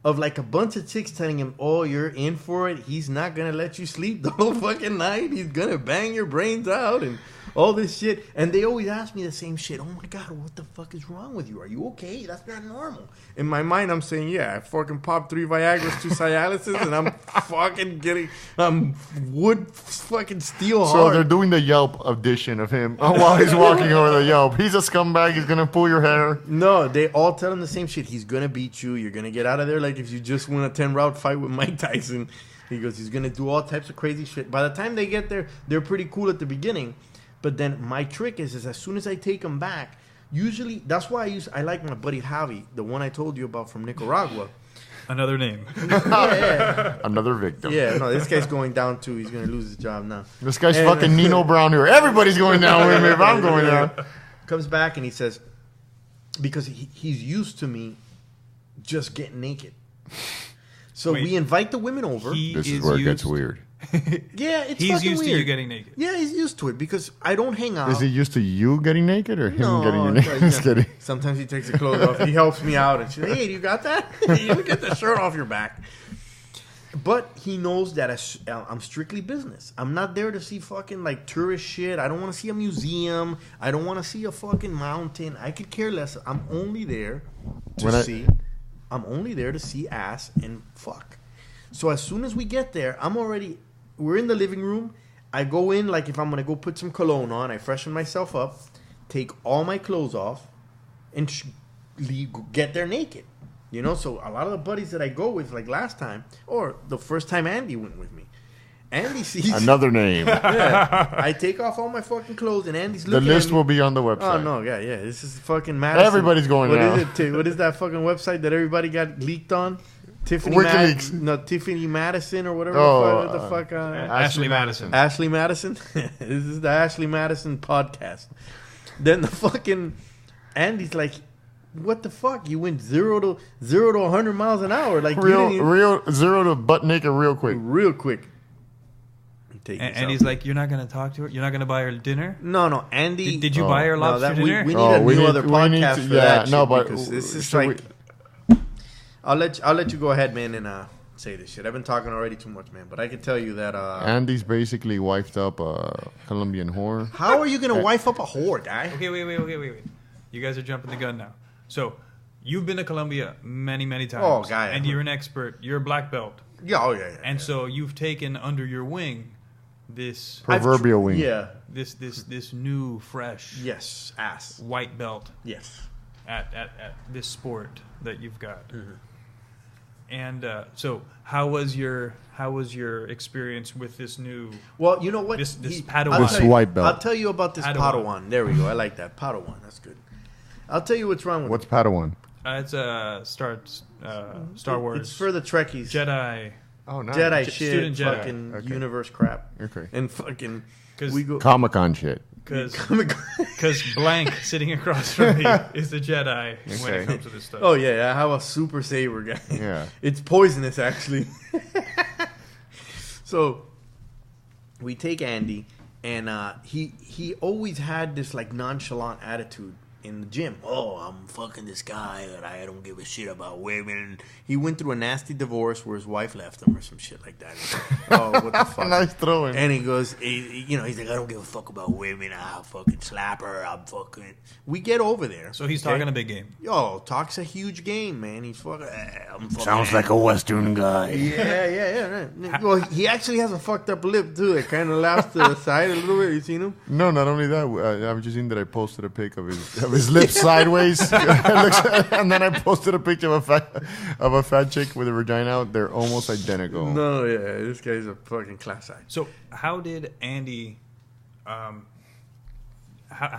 of like a bunch of chicks telling him, "Oh, you're in for it. He's not gonna let you sleep the whole fucking night. He's gonna bang your brains out and all this shit." And they always ask me the same shit. "Oh my god, what the fuck is wrong with you? Are you okay? That's not normal." In my mind, I'm saying, "Yeah, I fucking popped 3 Viagra's, 2 Cialises, and I'm fucking wood fucking steel So hard." they're doing the Yelp audition of him while he's walking over the Yelp. He's a scumbag. He's going to pull your hair. No, they all tell him the same shit. He's gonna beat you. You're gonna get out of there like if you just won a 10-round fight with Mike Tyson. He goes, he's gonna do all types of crazy shit. By the time they get there, they're pretty cool at the beginning. But then my trick is as soon as I take them back, usually that's why I like my buddy Javi, the one I told you about from Nicaragua. Another name. Yeah, Another victim. yeah. No, this guy's going down too. He's gonna lose his job now. This guy's And- fucking Nino Brown here. Everybody's going down with me if I'm going down. Comes back and he says, because he's used to me just getting naked. So Wait. we invite the women over. He This is is where it used- gets weird. Yeah, it's He's fucking used to weird. you getting naked. Yeah, he's used to it because I don't hang out. Is he used to you getting naked or him getting you it's naked? like, Just kidding. Sometimes he takes the clothes off. He helps me out and shit. Hey, you got that? You get the shirt off your back. But he knows that I'm strictly business. I'm not there to see fucking like tourist shit. I don't want to see a museum. I don't want to see a fucking mountain. I could care less. I'm only there to see. I'm only there to see ass and fuck. So as soon as we get there, we're in the living room. I go in like if I'm gonna go put some cologne on. I freshen myself up, take all my clothes off, and get there naked. You know, so a lot of the buddies that I go with, like last time, or the first time Andy went with me, Andy sees Another name. Yeah, I take off all my fucking clothes, and Andy's The looking list at me. will be on the website. Oh no, yeah. This is fucking Madison. Everybody's going What now. is it? What is that fucking website that everybody got leaked on? Tiffany Madison or whatever the fuck. Ashley Madison. Ashley Madison. This is the Ashley Madison podcast. Then the fucking Andy's like, what the fuck? You went 0 to 100 miles an hour, like you didn't even- real 0 to butt naked real quick. real quick. Take this And out. he's like, you're not going to talk to her? You're not going to buy her dinner? No, Andy. Did you buy her lobster we dinner? need a new other podcast for that. No, shit but because this is should like. I'll let you go ahead, man, and say this shit. I've been talking already too much, man. But I can tell you that. Andy's basically wifed up a Colombian whore. How are you gonna wife up a whore, guy? Okay, wait. You guys are jumping the gun now. So, you've been to Colombia many, many times. Oh, guy. And you're an expert. You're a black belt. Yeah, yeah. And so you've taken under your wing this Proverbial wing. Yeah. this new, fresh Yes. Ass. white belt Yes. at this sport that you've got. Mm-hmm. And so, how was your experience with this new? Well, you know what? This I'll Padawan. tell This you- white belt. I'll tell you about this Padawan. Padawan. There we go. I like that Padawan. That's good. I'll tell you what's wrong with What's Padawan? It's a Star Wars. It's for the Trekkies. Jedi. Oh, nice. Jedi J- shit, student Jedi. fucking Okay. universe crap, Okay. and fucking 'Cause- we go. Comic-Con shit. Because Blank sitting across from me is the Jedi when Okay. it comes to this stuff. Oh yeah, I have a super saber guy. Yeah. It's poisonous actually. So we take Andy, and he always had this like nonchalant attitude in the gym. Oh, I'm fucking this guy, and I don't give a shit about women. He went through a nasty divorce where his wife left him or some shit like that. Oh, what the fuck? Nice throwing. And he goes, he's like, I don't give a fuck about women. I'll fucking slap her. I'm fucking. We get over there. So he's okay? talking a big game. Yo, talks a huge game, man. He's fucking. I'm fucking Sounds like a Western guy. yeah. Right. Well, he actually has a fucked up lip too. It kind of laughs to the side a little bit. You seen him? No, not only that. I've just seen that I posted a pic of his lips sideways, and then I posted a picture of a fat chick with a vagina out. They're almost identical. No, yeah. This guy's a fucking class act. So how did Andy? How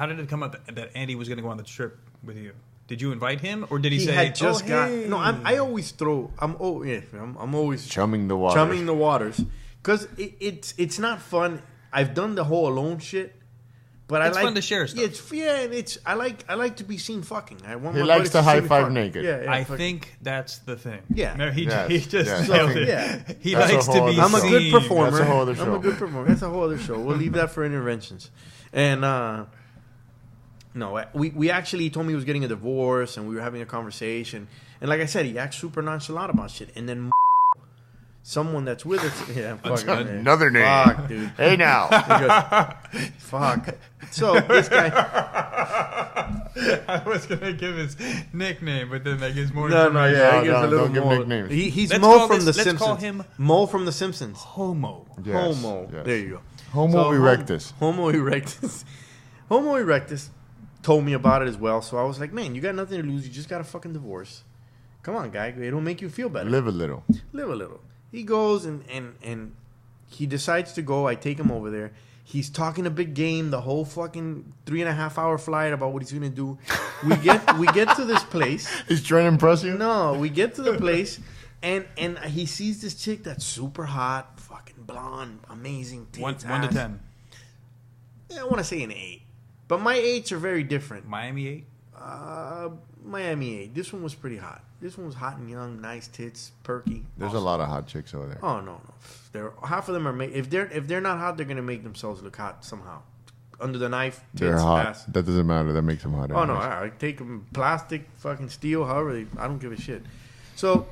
did it come up that Andy was going to go on the trip with you? Did you invite him, or did he, He say? had just "Oh, got. hey." No, I always throw. I'm always Chumming the water. chumming the waters because it's not fun. I've done the whole alone shit. But It's I like fun to share stuff. I like to be seen fucking. I want He my likes buddies to see high me five fuck. naked. Yeah, I fuck. think that's the thing. Yeah. No, he Yes, just yes. nailed So, it. yeah. He That's a likes to whole be. other I'm a show. good seen. performer. That's a whole other I'm show. a good performer. That's a whole other show. We'll leave that for interventions. And no, we actually told me he was getting a divorce, and we were having a conversation. And like I said, he acts super nonchalant about shit. And then someone that's with us, yeah, fuck, man. Another name. Fuck, dude. Hey now. He goes, fuck. So this guy. I was gonna give his nickname, but then that gives more. No, information. yeah, No, he gives no, a little don't give more. nicknames. He's Let's Mo call from this- The let's call Simpsons. him Mo from The Simpsons. Homo. Yes, Homo. yes. There you go. Homo erectus. Homo erectus. Homo erectus told me about it as well. So I was like, man, you got nothing to lose. You just got a fucking divorce. Come on, guy. It'll make you feel better. Live a little. Live a little. He goes and he decides to go. I take him over there. He's talking a big game the whole fucking 3.5 hour flight about what he's gonna do. We get to this place. He's trying to impress you. No, we get to the place, and he sees this chick that's super hot, fucking blonde, amazing. One tits, to ass. 10. Yeah, I want to say an 8, but my 8s are very different. Miami 8. Miami 8. This one was pretty hot. This one was hot and young, nice tits, perky. There's awesome. a lot of hot chicks over there. Oh no. Half of them are if they're not hot, they're gonna make themselves look hot somehow. Under the knife, tits, They're hot. ass. That doesn't matter. That makes them hot. Oh no, anyways. I take them plastic, fucking steel, however. I don't give a shit. So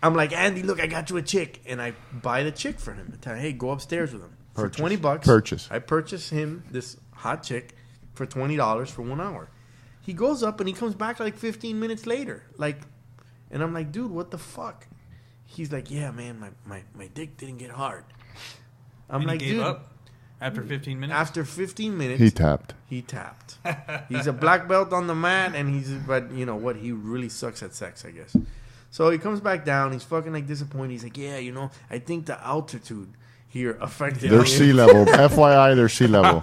I'm like, Andy, look, I got you a chick, and I buy the chick for him. I tell him, hey, go upstairs with him for $20. Purchase. I purchase him this hot chick for $20 for 1 hour. He goes up and he comes back like 15 minutes later, and I'm like, dude, what the fuck? He's like, yeah, man, my dick didn't get hard. I'm And like, he gave dude. up after 15 minutes. After 15 minutes, He tapped. he tapped. He's a black belt on the mat, and but you know what? He really sucks at sex, I guess. So he comes back down. He's fucking like disappointed. He's like, yeah, you know, I think the altitude here affected Their me. sea level. FYI, their sea level.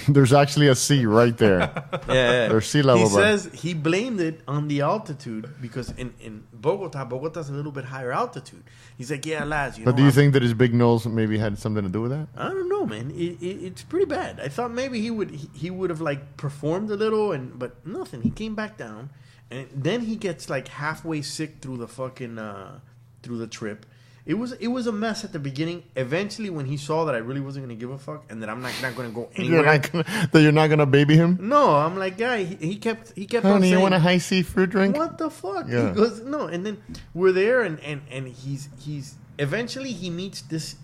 There's actually a sea right there. Yeah. Their sea level. He bro. says he blamed it on the altitude because in Bogota's a little bit higher altitude. He's like, yeah, lads, you know. But do you think that his big nose maybe had something to do with that? I don't know, man. It's pretty bad. I thought maybe he would have like performed a little, but nothing. He came back down, and then he gets like halfway sick through the fucking through the trip. It was a mess at the beginning. Eventually, when he saw that I really wasn't gonna give a fuck and that I'm not gonna go anywhere. You're not gonna baby him? No, I'm like, guy. He kept on Honey, saying, you want a high C fruit drink? what the fuck? Yeah. He goes, no, and then we're there, and he's eventually he meets this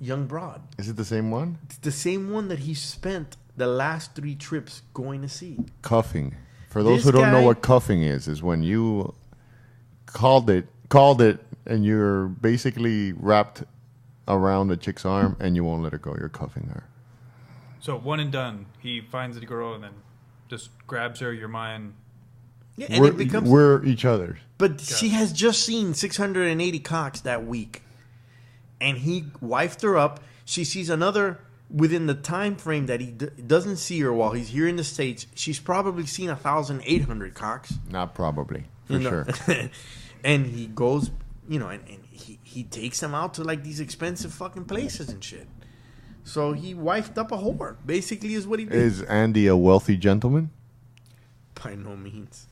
young broad. Is it the same one? It's the same one that he spent the last 3 trips going to see. Cuffing. For those This who don't know guy- what cuffing is when you called it, and you're basically wrapped around the chick's arm and you won't let her go. You're cuffing her. So one and done. He finds the girl and then just grabs her. You're mine. Yeah, and it becomes. We're each other's. But she has just seen 680 cocks that week, and he wifed her up. She sees another within the time frame that he doesn't see her while he's here in the States. She's probably seen 1,800 cocks. Not probably. For You know? sure. And he goes, you know, and he takes them out to like these expensive fucking places and shit. So he wifed up a whore, basically, is what he did. Is Andy a wealthy gentleman? By no means.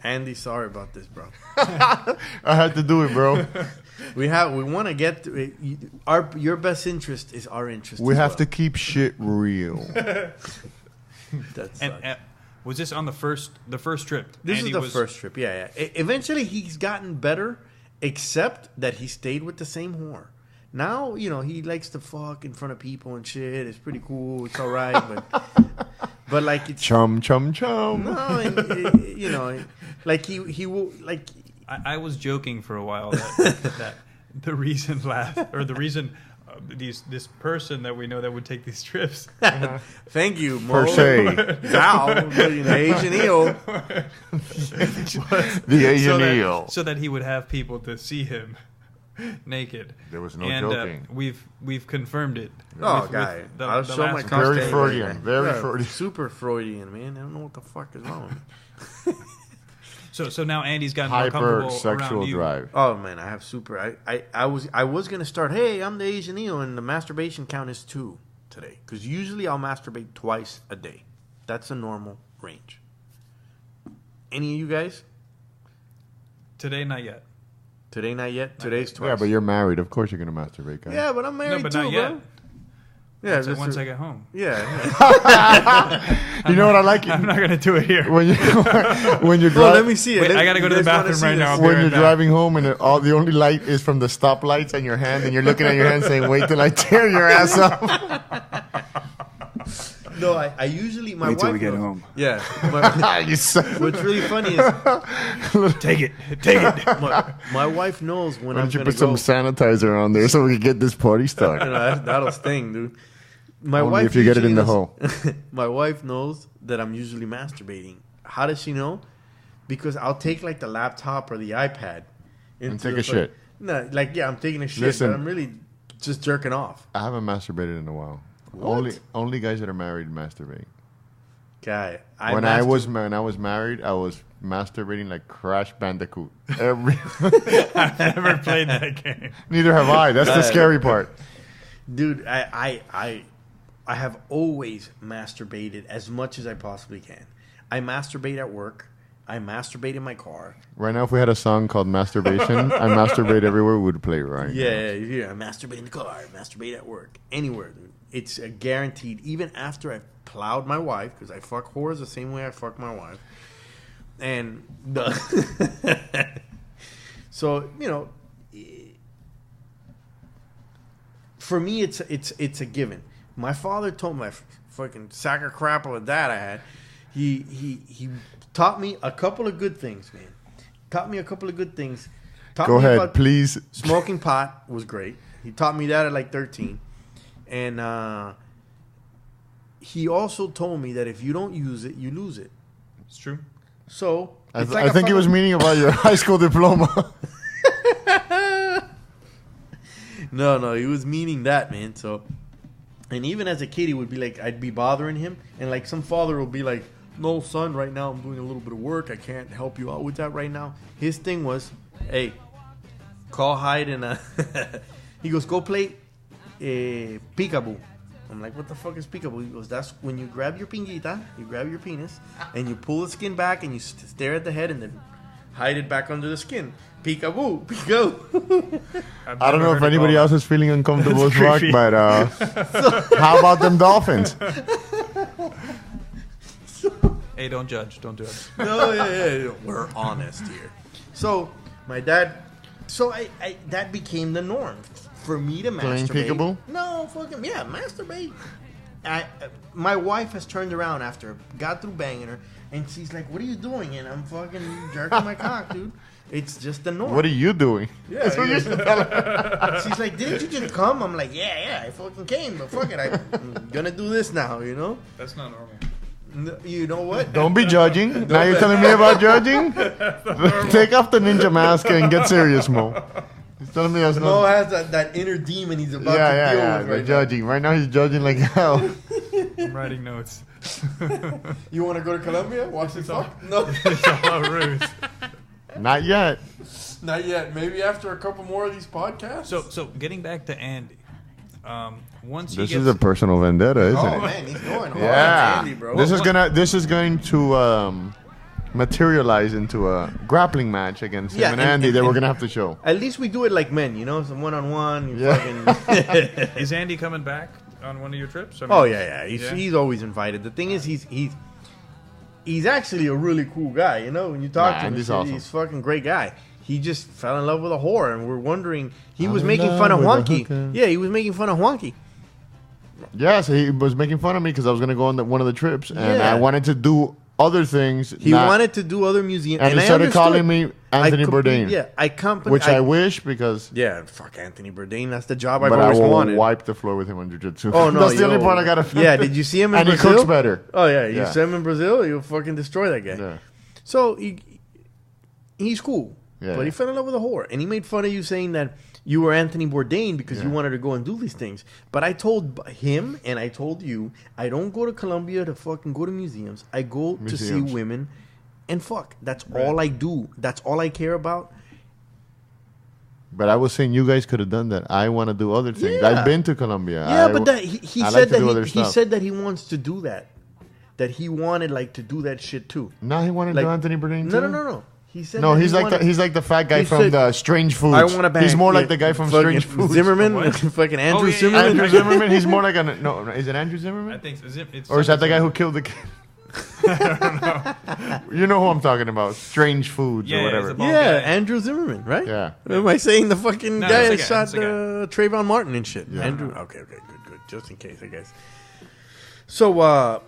Andy, sorry about this, bro. I had to do it, bro. We want to get to it. Your best interest is our interest. We as have well. to keep shit real. That's And was this on the first trip? this Andy is the was- first trip. Yeah. Eventually, he's gotten better, except that he stayed with the same whore. Now, you know, he likes to fuck in front of people and shit. It's pretty cool. It's all right, but like it's Chum, chum, chum. no, and, you know, like he will like. I was joking for a while that the reason this person that we know that would take these trips. Thank you, Mo. Per se. Now, the Asian eel. The Asian so that, eel. so that he would have people to see him naked. There was no and, joking. We've confirmed it. Oh, with guy. the I'll show my last- constant. Very Freudian. Very Freudian. Super Freudian, man. I don't know what the fuck is wrong with me. So now Andy's gotten more comfortable around Hypersexual you. drive. Oh man, I have super. I was gonna start. Hey, I'm the Asian eel, and the masturbation count is 2 today. Because usually I'll masturbate twice a day. That's a normal range. Any of you guys? Today, not yet. Today, not yet. Today's twice. Yeah, but you're married. Of course you're going to masturbate, guys. Yeah, but I'm married No, but too, not bro. yet. Yeah, So this once is- I get home, yeah. You know what I like? I'm not gonna do it here. When you when you're Oh, driving. let me see it. Wait, Let- I gotta go to you the guys wanna bathroom see right now. this? I'll be When right you're back. driving home and all the only light is from the stoplights on your hand, and you're looking at your hand saying, "Wait till I tear your ass up." No, I usually my Wait till wife we get knows. home. Yeah. My- You suck. what's really funny is Take it. my wife knows when Why I'm don't you gonna put some go. sanitizer on there so we can get this party You started? know, that'll sting, dude. My Only wife if you get it usually in the knows- hole. My wife knows that I'm usually masturbating. How does she know? Because I'll take like the laptop or the iPad into take the a shit. No, like I'm taking a shit, Listen. but I'm really just jerking off. I haven't masturbated in a while. What? Only guys that are married masturbate. Guy, When I was married, I was masturbating like Crash Bandicoot. Every I've never played that game. neither have I. That's the scary part. dude, I have always masturbated as much as I possibly can. I masturbate at work. I masturbate in my car. Right now, if we had a song called Masturbation, I masturbate everywhere, we would play it right now. Yeah, I masturbate in the car. I masturbate at work. Anywhere, dude. It's a guaranteed. Even after I plowed my wife, because I fuck whores the same way I fuck my wife. And so, you know, for me, it's a given. My father told my fucking sack of crap of a dad I had. He taught me a couple of good things, man. Taught me Go me ahead, about please. smoking pot was great. He taught me that at like 13. And he also told me that if you don't use it, you lose it. It's true. So I think he was meaning about your high school diploma. No, he was meaning that, man. So, and even as a kid, he would be like, I'd be bothering him, and like some father will be like, "No, son, right now I'm doing a little bit of work. I can't help you out with that right now." His thing was, "Hey, call Hyde and he goes, go play peekaboo." I'm like, "What the fuck is peekaboo?" He goes, "That's when you grab your pinguita, you grab your penis, and you pull the skin back, and you stare at the head, and then hide it back under the skin. Peekaboo, peekaboo." I don't know if anybody else is feeling uncomfortable as fuck, but how about them dolphins? Hey, don't judge. Don't judge. No, yeah. We're honest here. So my dad, I that became the norm for me to Playing masturbate. peekaboo? No, fucking yeah, masturbate. My wife has turned around after got through banging her, and she's like, "What are you doing?" And I'm fucking jerking my cock, dude. It's just the norm. What are you doing? Yeah, she's like, "Didn't you just come?" I'm like, "Yeah, I fucking came, but fuck it, I'm gonna do this now, you know." That's not normal. You know what? Don't be judging. Now you're telling me about judging? Take off the ninja mask and get serious, Mo. He's telling me that's Mo not... has that inner demon he's about to deal Yeah, with the right judging. Right now he's judging like hell. I'm writing notes. now. You want to go to Colombia? Watch this fuck? No, It's all ruse. Not yet. not yet. Maybe after a couple more of these podcasts. So getting back to Andy. Once This he is gets a personal vendetta, isn't oh it? man, he's going hard. Yeah. Andy, bro. This is going to materialize into a grappling match against him Yeah, and and- Andy and- that we're and- gonna have to show. At least we do it like men, you know, some one-on-one. You Yeah. fucking. is Andy coming back on one of your trips? I mean, Oh yeah. He's Yeah. he's always invited. The thing is, he's actually a really cool guy. You know, when you talk Nah, to him, Andy's he's awesome. he's a fucking great guy. He just fell in love with a whore, and we're wondering. He was in making love fun of with a Juanqui. hooker. Yeah, he was making fun of Juanqui. Yeah, so he was making fun of me because I was gonna go on one of the trips, and Yeah. I wanted to do other things. He wanted to do other museums, and he I started understood. calling me Anthony Bourdain. Yeah, which I wish because. Yeah, fuck Anthony Bourdain. That's the job I've But I always will wanted. wipe the floor with him on jiu-jitsu. Oh no, that's the only yo. part I gotta. Yeah, did you see him in and Brazil? he cooks better. Oh yeah, you Yeah. see him in Brazil, you'll fucking destroy that guy. Yeah. So he's cool, Yeah. but he fell in love with a whore, and he made fun of you saying that you were Anthony Bourdain because you Yeah. wanted to go and do these things. But I told him and I told you, I don't go to Colombia to fucking go to museums. I go to see Museums. women and fuck. That's all I do. That's all I care about. But I was saying you guys could have done that. I want to do other things. Yeah. I've been to Colombia. Yeah, I- but that he I like said to do that other he stuff. said that he wants to do that. That he wanted like to do that shit too. No, he wanted Like- to do Anthony Bourdain No, too? no. He said No, that he's he like wanted- he's like the fat guy He from said, the Strange Foods. I want to bang. He's more yeah, like the guy from fucking Strange Foods. Zimmerman, What? fucking Andrew Oh, yeah, Zimmerman. Andrew Zimmerman. He's more like a no. Is it Andrew I Zimmerman? think so. It's Or is that the guy who killed the kid? You know who I'm talking about. Strange Foods Yeah, or yeah, whatever. it's a bald Yeah, guy. Andrew Zimmerman, right? Yeah. Am I saying the fucking No, guy that it's the guy, shot it's the Trayvon Martin and shit? Yeah. Andrew. Okay, good. Just in case, I guess. So,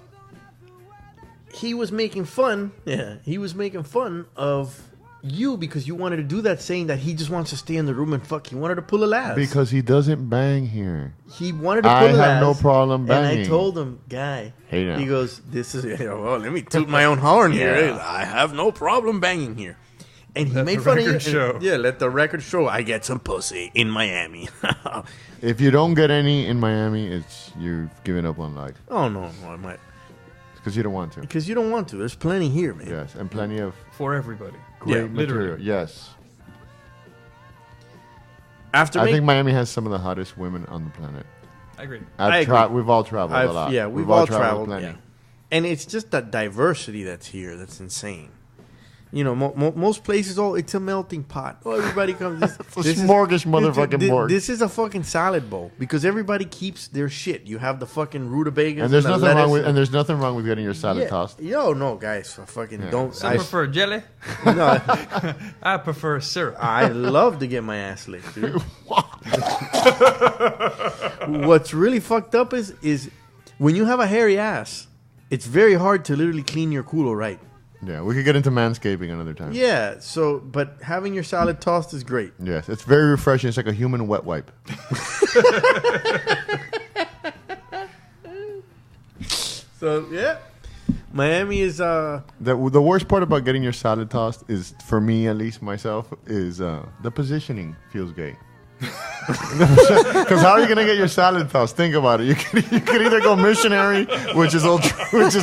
he was making fun. Yeah, he was making fun of you because you wanted to do that, saying that he just wants to stay in the room and fuck. He wanted to pull a laugh Because he doesn't bang here. he wanted to I pull a have laugh. no problem And I banging. told him, guy. Hey, now. He goes, "This is well. Let me toot my own horn here. Yeah. I have no problem banging here." And he Let made the fun of you. record show. And- yeah, let the record show. I get some pussy in Miami. If you don't get any in Miami, it's you've given up on life Oh no, I might because you don't want to. because you don't want to. There's plenty here, man. Yes, and plenty of for everybody. great Yeah, material. literally. Yes, After I think Miami has some of the hottest women on the planet. I agree. I agree. We've all traveled a lot. yeah, we've all traveled. plenty. Yeah. and it's just the diversity that's here that's insane. You know, most places, it's a melting pot. Oh, everybody comes. This smorgasbord, motherfucking board. This is a fucking salad bowl because everybody keeps their shit. You have the fucking rutabagas And there's the nothing wrong lettuce with there's nothing wrong with getting your salad tossed. Yo, no, guys, don't. Some prefer jelly. No, I prefer syrup. I love to get my ass licked, dude. What's really fucked up is when you have a hairy ass, it's very hard to literally clean your culo right. Yeah, we could get into manscaping another time. Yeah, but having your salad tossed is great. Yes, it's very refreshing. It's like a human wet wipe. So, yeah. Miami is The worst part about getting your salad tossed is, for me at least, myself, is the positioning feels gay. Because how are you gonna get your salad tossed? Think about it. You could either go missionary, which is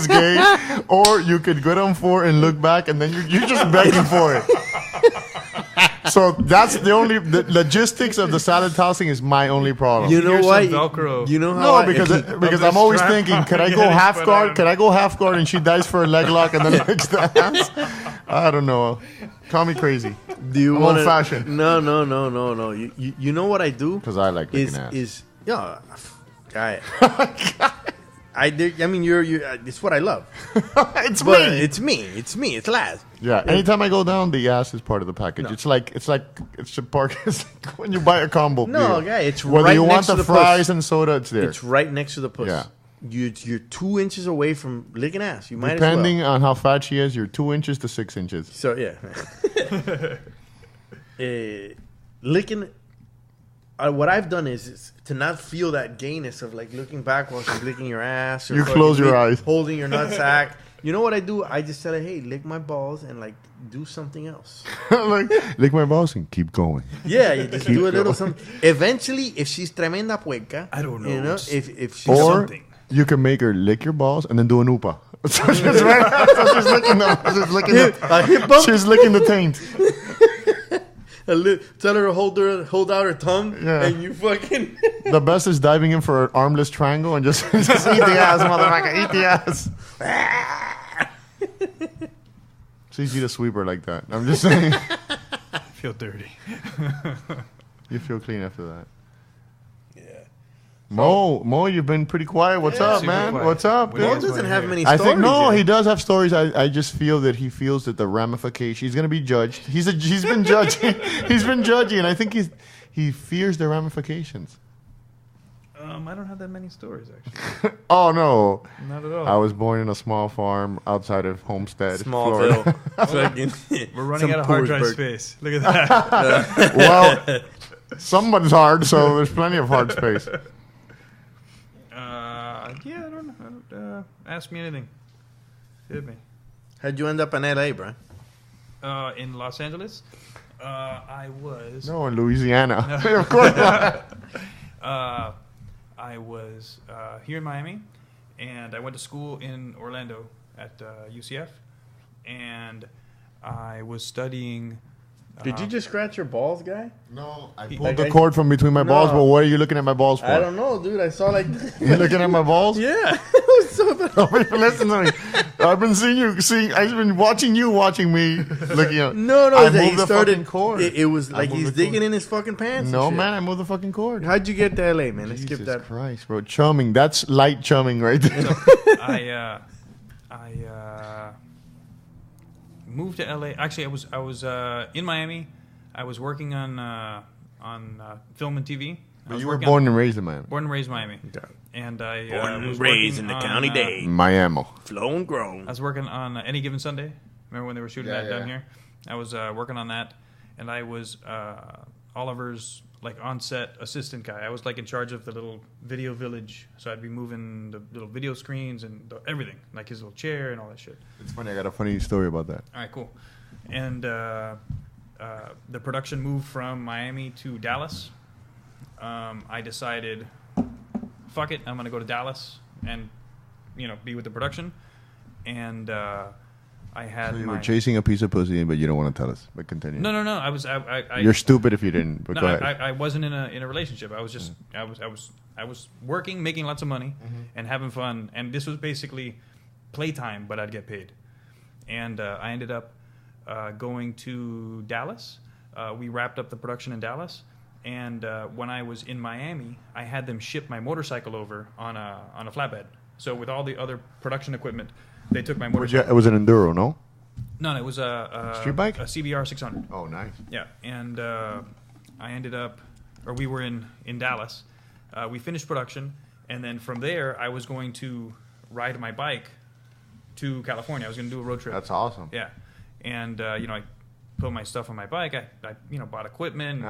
gay, or you could go down for and look back, and then you're just begging for it. So that's the logistics of the salad tossing is my only problem. You know Here's what? some Velcro. You know how? Because I'm always thinking, could I go half guard? Could I go half guard and she dies for a leg lock and then licks the ass? I don't know. Call me crazy. Do you I'm want old-fashioned. No. You know what I do? Because I like licking ass. Guy. I mean, it's what I love. It's me. It's me. It's Laz. Yeah. Anytime I go down, the ass is part of the package. No. It's like a part. It's like when you buy a combo. No, deal. guy. It's whether right you want next to the the fries puss. and soda. It's there. It's right next to the puss. Yeah. You're 2 inches away from licking ass. You might Depending as well. on how fat she is, you're 2 inches to 6 inches. So yeah. Licking. What I've done is to not feel that gayness of like looking back while she's licking your ass. Or You close your eyes. holding your nutsack. You know what I do? I just tell her, "Hey, lick my balls and like do something else." Like, lick my balls and keep going. Yeah, you just do a little going. something. Eventually, if she's tremenda puerca, I don't know. You know, if she's Or something. you can make her lick your balls and then do an upa. So she's licking them. She's licking the taint. tell her to hold out her tongue, Yeah. and you fucking. The best is diving in for an armless triangle and just eat the ass, motherfucker. Eat the ass. It's easy to sweep her like that. I'm just saying. I feel dirty. You feel clean after that. Yeah. Mo, you've been pretty quiet. What's up, super man? quiet. What's up, What do you Mo dude? guys doesn't wanna have hear? many I stories. think no, yet. he does have stories. I just feel that he feels that the ramification. He's gonna be judged. He's been judging. He's been judging, and I think he fears the ramifications. I don't have that many stories actually. Oh no, Not at all. I was born in a small farm outside of Homestead, Smallville. Florida. Fucking- We're running some out of hard drive Poorsburg. space. Look at that. Well, someone's hard, so there's plenty of hard space. Yeah, I don't know. Ask me anything. Hit me. How'd you end up in LA, bro? In Los Angeles, I was. No, in Louisiana, of course. Not. I was here in Miami, and I went to school in Orlando at UCF, and I was studying. Did you just scratch your balls, guy? No, I Like pulled the cord from between my balls. No. But what are you looking at my balls for? I don't know, dude. I saw like. You looking at my balls? Yeah. It was so bad. Listen to me. I've been I've been watching you watching me looking at. No, I he moved the started. fucking cord. It was like moved he's the cord. digging in his fucking pants. No, and shit. man, I moved the fucking cord. How'd you get to LA, man? Let's skip Jesus that. Christ, bro. Chumming. That's light chumming right there. I moved to LA. Actually, I was in Miami. I was working on film and TV. I But was you were working born and raised in Miami. born and raised in Miami, and I Born and was raised working in the on, county Dade. Miami. Flown grown. I was working on Any Given Sunday. Remember when they were shooting Yeah, that down yeah. here? I was working on that, and I was Oliver's like on-set assistant guy. I was like in charge of the little video village, so I'd be moving the little video screens and everything, like his little chair and all that shit. It's funny. I got a funny story about that. All right, cool. And the production moved from Miami to Dallas. I decided, fuck it, I'm gonna go to Dallas and be with the production. And I had So you my were chasing a piece of pussy, but you don't want to tell us. But continue. no. I was You're stupid if you didn't. But no, go ahead. I wasn't in a relationship. I was just I was working, making lots of money, and having fun. And this was basically playtime, but I'd get paid. And I ended up going to Dallas. We wrapped up the production in Dallas. And when I was in Miami, I had them ship my motorcycle over on a flatbed. So with all the other production equipment, they took my motorcycle. It was an enduro, no? No, it was a street bike? A CBR 600. Oh, nice. Yeah, and I ended up, or we were in Dallas. We finished production, and then from there, I was going to ride my bike to California. I was going to do a road trip. That's awesome. Yeah, and I put my stuff on my bike. I bought equipment,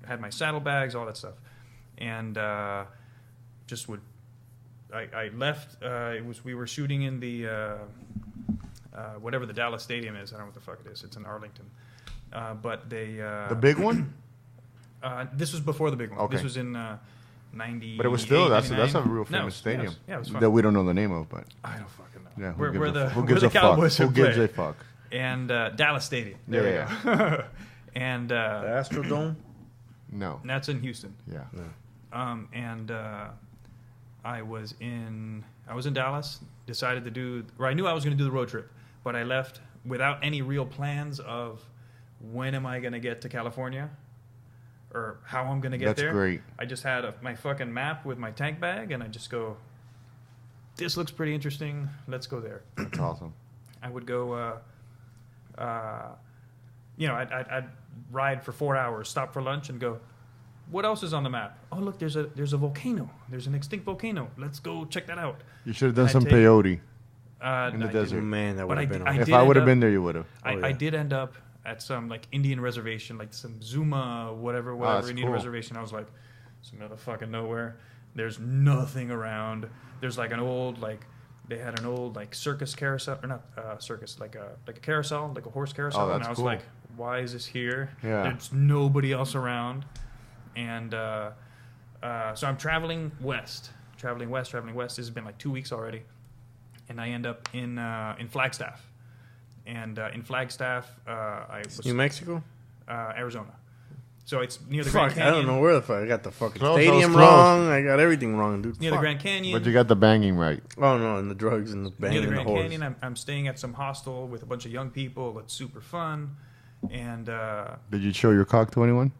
had my saddlebags, all that stuff, and just would. I left. We were shooting in the whatever the Dallas Stadium is. I don't know what the fuck it is. It's in Arlington, but they the big one. This was before the big one. Okay. This was in 90. But it was still that's a real famous stadium. Yeah, it was fun. That we don't know the name of, but I don't fucking know. yeah, who gives the a Cowboys fuck? Who gives play. a fuck? And Dallas Stadium. There we go. And The Astrodome. No. that's in Houston. Yeah. And I was in Dallas. Decided to do. Or I knew I was going to do the road trip, but I left without any real plans of when am I going to get to California, or how I'm going to get That's there. great. I just had my fucking map with my tank bag, and I just go. This looks pretty interesting. Let's go there. That's awesome. I would go. I'd ride for 4 hours, stop for lunch, and go. What else is on the map? Oh, look, there's a volcano. There's an extinct volcano. Let's go check that out. You should have done I'd some take- peyote in No, the I desert. didn't. Man, that But would I have d- been I awesome. If did I would have end been up- there, you would have. I did end up at some like Indian reservation, like some Zuma, whatever that's Indian cool. reservation. I was like, it's middle of fucking nowhere. There's nothing around. There's like an old they had an old like circus carousel, or not circus, like a carousel, like a horse carousel. Oh, and that's I was cool. like, why is this here? Yeah. There's nobody else around. And so I'm traveling west. This has been like 2 weeks already. And I end up in Flagstaff. And in Flagstaff, I was New Mexico? Arizona. So it's near the Grand Fuck, Canyon. I don't know where the fuck. I got the fucking Close, I was stadium close. wrong. I got everything wrong, dude. Near the Fuck. Grand Canyon. But you got the banging right. Oh, no, and the drugs and the bang Near the and the Grand horse. Canyon, I'm staying at some hostel with a bunch of young people. It's super fun. And Did you show your cock to anyone?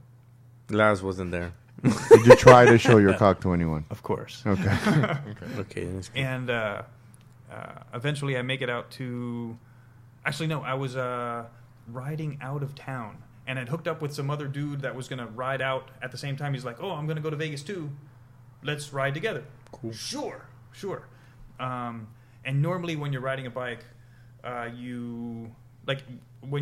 Laz wasn't there. Did you try to show your cock to anyone? of course. Okay. Okay, that's good. And eventually I make it out to... Actually, no, I was riding out of town. And I'd hooked up with some other dude that was going to ride out at the same time. He's like, oh, I'm going to go to Vegas too. Let's ride together. Cool. Sure. And normally when you're riding a bike, when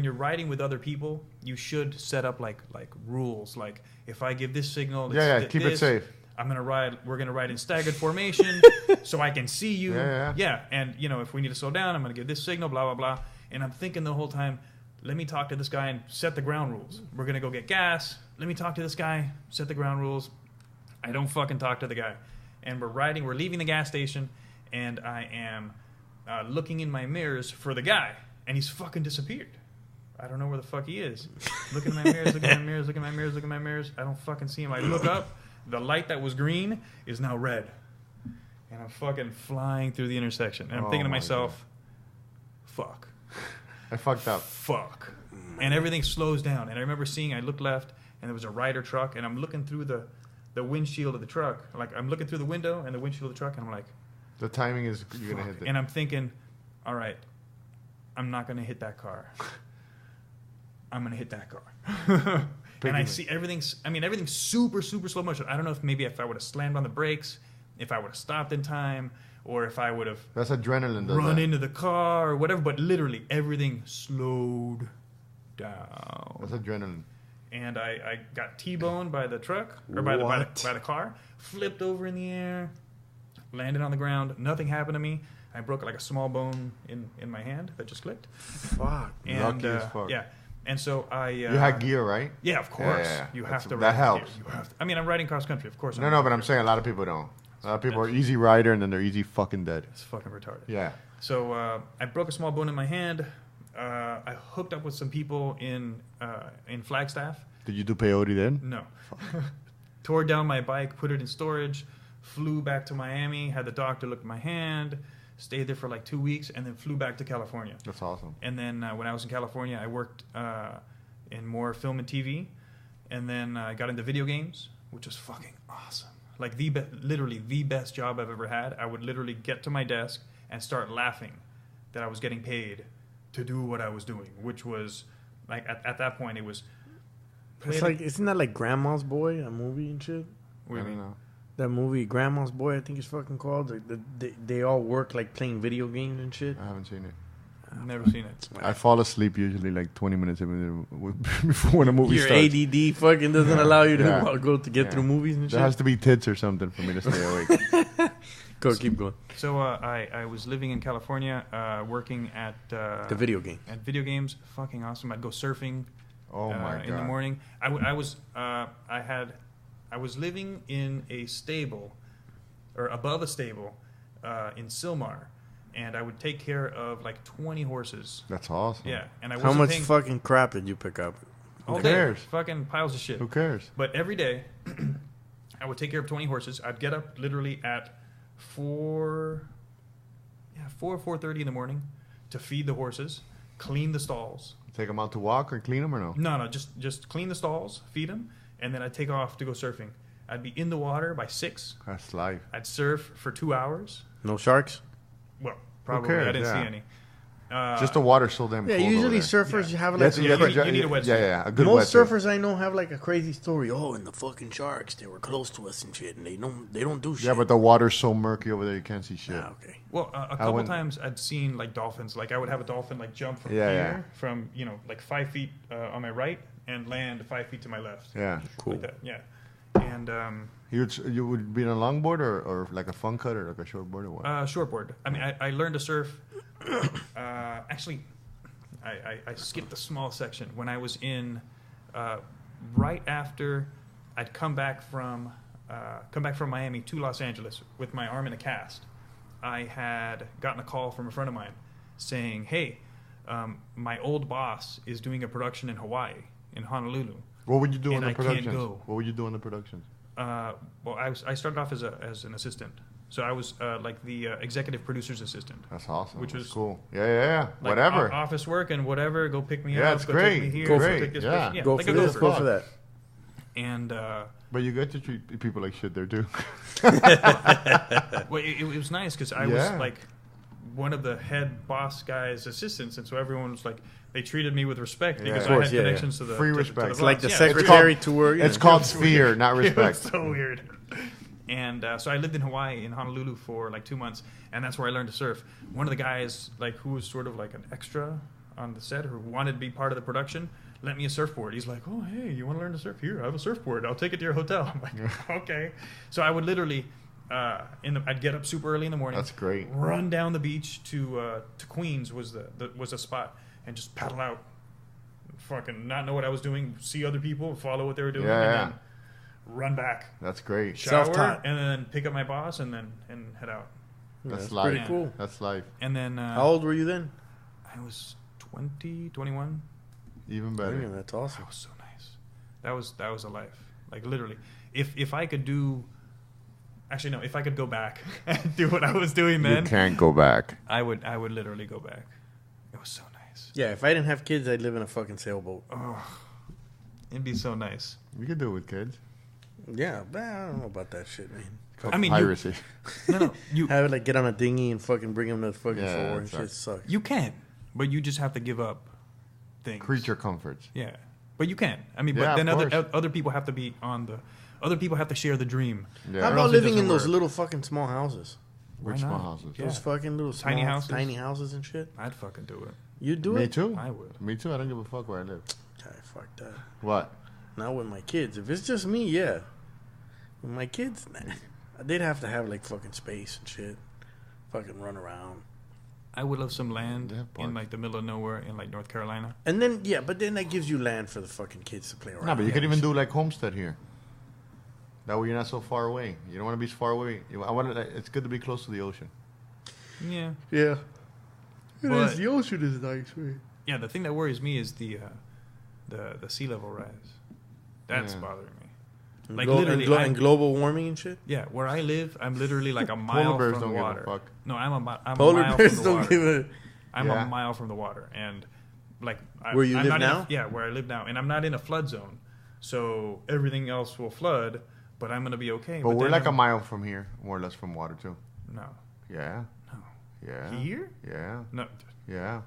you're riding with other people, you should set up like rules. Like if I give this signal, Keep it safe. We're gonna ride in staggered formation, so I can see you. Yeah. And if we need to slow down, I'm gonna give this signal. Blah blah blah. And I'm thinking the whole time, let me talk to this guy and set the ground rules. We're gonna go get gas. Let me talk to this guy, set the ground rules. I don't fucking talk to the guy. And we're leaving the gas station, and I am looking in my mirrors for the guy, and he's fucking disappeared. I don't know where the fuck he is. Looking in my mirrors, looking in my mirrors, looking in my mirrors, looking in my mirrors. I don't fucking see him. I look up, the light that was green is now red. And I'm fucking flying through the intersection. And I'm thinking to my myself, fuck. I fucked up. Fuck. And everything slows down. And I remember I looked left, and there was a Ryder truck, and I'm looking through the windshield of the truck. Like, I'm looking through the window and the windshield of the truck, and I'm like... The timing is you're going to hit it. And I'm thinking, all right, I'm not going to hit that car. I'm going to hit that car. And I see everything's super, super slow motion. I don't know if I would have slammed on the brakes, if I would have stopped in time, or if I would have That's adrenaline. Does run that. into the car or whatever. But literally, everything slowed down. That's adrenaline. And I got T-boned by the truck, or by the car, flipped over in the air, landed on the ground. Nothing happened to me. I broke like a small bone in my hand that just clicked. Fuck. And, Lucky as fuck. Yeah. And so I... You had gear, right? Yeah, of course. Yeah. You That's- have to that ride helps. gear. You have to. I mean, I'm riding cross country, of course. No, but I'm saying a lot of people don't. A lot of people are easy rider and then they're easy fucking dead. It's fucking retarded. Yeah. So I broke a small bone in my hand. I hooked up with some people in Flagstaff. Did you do peyote then? No. Tore down my bike, put it in storage, flew back to Miami, had the doctor look at my hand, stayed there for like 2 weeks, and then flew back to California. That's awesome. And then when I was in California, I worked in more film and TV, and then I got into video games, which was fucking awesome. Like literally the best job I've ever had. I would literally get to my desk and start laughing that I was getting paid to do what I was doing, which was like at that point it was. It's like, isn't that like Grandma's Boy, a movie and shit? What do you mean? know. That movie, Grandma's Boy, I think it's fucking called. They all work like playing video games and shit. I haven't seen it. I've never seen it. I fall asleep usually like 20 minutes before when a movie Your starts. ADD fucking doesn't allow you to Yeah. go to get Yeah. through movies and shit. There has to be tits or something for me to stay awake. Go, keep going. So I was living in California, working at The video game. at video games. Fucking awesome. I'd go surfing. Oh my god. In the morning. I was living in a stable, or above a stable, in Sylmar, and I would take care of like 20 horses. That's awesome. Yeah, and I How wasn't much paying fucking crap did you pick up? all Who day. cares? Fucking piles of shit. Who cares? But every day, I would take care of 20 horses. I'd get up literally at 4:30 in the morning to feed the horses, clean the stalls. Take them out to walk or clean them or no? No, just clean the stalls, feed them, and then I'd take off to go surfing. I'd be in the water by 6. That's life. I'd surf for 2 hours. No sharks? Well, probably. cares? I didn't Yeah. see any. Just the water's so damn Yeah, cold usually over there. surfers have like That's- Yeah, you need a wetsuit. Yeah, a good most wetsuit. surfers I know have like a crazy story. Oh, and the fucking sharks, they were close to us and shit, and they don't do shit. Yeah, but the water's so murky over there you can't see shit. Ah, okay. Well, a couple went- times I'd seen like dolphins. Like I would have a dolphin like jump from Yeah, here, yeah. from like 5 feet on my right, and land 5 feet to my left. Yeah. Like that. Yeah. And You would be on a longboard or like a fun cut or like a shortboard or what? shortboard. I mean, I learned to surf. Actually, I skipped a small section when I was in right after I'd come back from Miami to Los Angeles with my arm in a cast. I had gotten a call from a friend of mine saying, "Hey, my old boss is doing a production in Hawaii, in Honolulu." What would you do and in the I can't productions? go. What would you do in the productions? Well, I started off as an assistant, so I was like the executive producer's assistant. That's awesome. Which That's was- cool. Yeah. Like Whatever. office work and whatever. Go pick me Yeah, up. it's go great. Take me here, Go go for it. take this Yeah. person. Yeah, Go like for a this, gopher. go for that. And But you get to treat people like shit there too. well, it was nice because I was Yeah. like one of the head boss guy's assistants, and so everyone was like, they treated me with respect because Of I course, had yeah, connections to the Free to respect. the It's Like the boss. secretary to where It's called fear, not It was respect. so weird. And so I lived in Hawaii, in Honolulu, for like 2 months, and that's where I learned to surf. One of the guys, like who was sort of like an extra on the set, who wanted to be part of the production, lent me a surfboard. He's like, "Oh, hey, you want to learn to surf? Here, I have a surfboard. I'll take it to your hotel." I'm like, "Okay." So I would literally, I'd get up super early in the morning. That's great. Run down the beach to Queens was was a spot, and just paddle out. Fucking not know what I was doing. See other people, follow what they were doing, Yeah, and yeah. then run back. That's great. Shower, Self-taught. and then pick up my boss, and head out. That's That's life. pretty cool. That's life. And then How old were you then? I was 20, 21. Even Damn, better. that's awesome. That was so nice. That was a life. Like literally, if I could do, actually no, if I could go back and do what I was doing You then, can't go back. I would literally go back. It was so nice. Yeah, if I didn't have kids, I'd live in a fucking sailboat. Oh, it'd be so nice. You could do it with kids. Yeah, but I don't know about that shit, man. I mean, you- piracy. No, you Have it like get on a dinghy and fucking bring them to the fucking Yeah, shore that and shit sucks. sucks. you can, but you just have to give up things. Creature comforts. Yeah, but you can. I mean, Yeah, but then of other course. other people have to be on the. Other people have to share the dream. Yeah. How Or about else it living in doesn't those work. little fucking small houses? Why Which small not? houses? Yeah. Those fucking little Tiny small, houses? tiny houses and shit. I'd fucking do it. You do Me it? too. I would. Me too. I don't give a fuck where I live. Okay, fuck that. What? Not with my kids. If it's just me, yeah. With my kids, nah. They'd have to have like fucking space and shit. Fucking run around. I would love some land They have in parks. like the middle of nowhere in like North Carolina. And then, yeah, but then that gives you land for the fucking kids to play around. No, but you Yeah, could even do like Homestead here. That way you're not so far away. You don't want to be so far away. It's good to be close to the ocean. Yeah. Yeah. It But- is. The ocean is nice, man. Yeah, the thing that worries me is the sea level rise. That's Yeah. bothering me. Like literally, and global warming and shit. yeah, where I live, I'm literally like a mile bears from don't the give a water. fuck. No, I'm a Polar mile bears from the don't water. give a. I'm Yeah. a mile from the water, and like Where you I'm live not in now? yeah, where I live now, and I'm not in a flood zone, so everything else will flood, but I'm gonna be okay. But we're then like a I'm- mile from here, more or less from water too. No, Yeah. No. Yeah. here? Yeah. No, Yeah.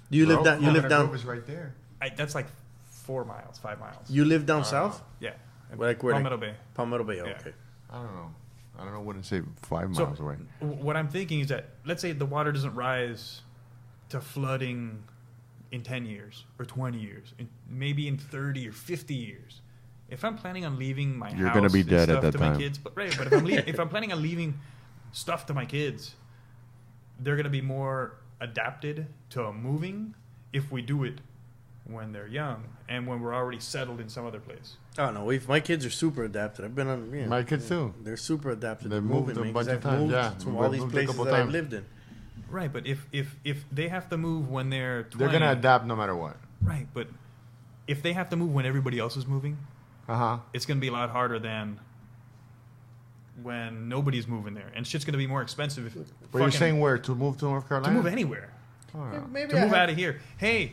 You live down. You live Coconut down. Grove is right there. that's like 4 miles, 5 miles. You live down south. Yeah, Like where? Palmetto Bay. Palmetto Bay. Yeah. Okay. I don't know. I wouldn't say 5 So- miles away. What I'm thinking is that let's say the water doesn't rise to flooding in 10 years or 20 years, maybe in 30 or 50 years. If I'm planning on leaving my You're house gonna be and dead at stuff that to time. my kids, but if I'm planning on leaving stuff to my kids, they're gonna be more adapted to moving if we do it when they're young and when we're already settled in some other place. Oh no, my kids are super adapted. I've been on. You know, My kids too. They're super adapted. They've to moved moving, a man, bunch 'cause of I've times, moved yeah. to We've all these moved a places couple that I've times. lived in. Right, but if they have to move when they're 20, They're gonna adapt no matter what. right, but if they have to move when everybody else is moving, it's going to be a lot harder than when nobody's moving there, and shit's going to be more expensive. If But you're fucking- saying where to move to North to Carolina? move anywhere, Maybe to move out of here. Hey,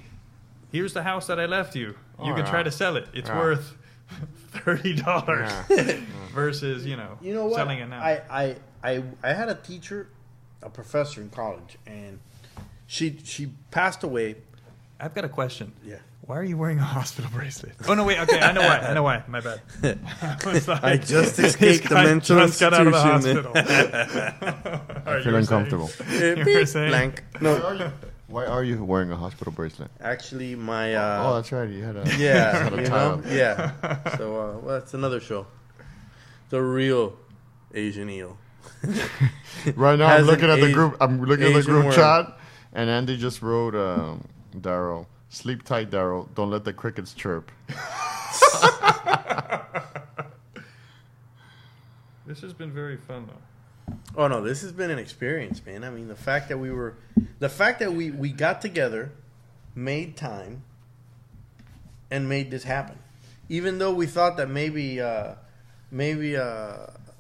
here's the house that I left you. You can try to sell it. It's Yeah. worth $30 Yeah. versus You know what? selling it now. I had a teacher, a professor in college, and she passed away. I've got a question. Yeah. Why are you wearing a hospital bracelet? Oh no, wait. Okay, I know why. I know why. My bad. was like, I just this escaped the guy mental just got out of the institution. hospital. I feel uncomfortable. You were saying? Blank. No, Why are you wearing a hospital bracelet? actually, my Oh, that's right. You had a yeah, had a you tie know, up. yeah. So well, that's another show. The real Asian eel. Right now, Has I'm looking an at the Asian- group. I'm looking at the Asian group word. chat, and Andy just wrote, "Daryl, sleep tight, Daryl. Don't let the crickets chirp." This has been very fun though. Oh no, this has been an experience, man. I mean, the fact that we got together, made time, and made this happen. Even though we thought that maybe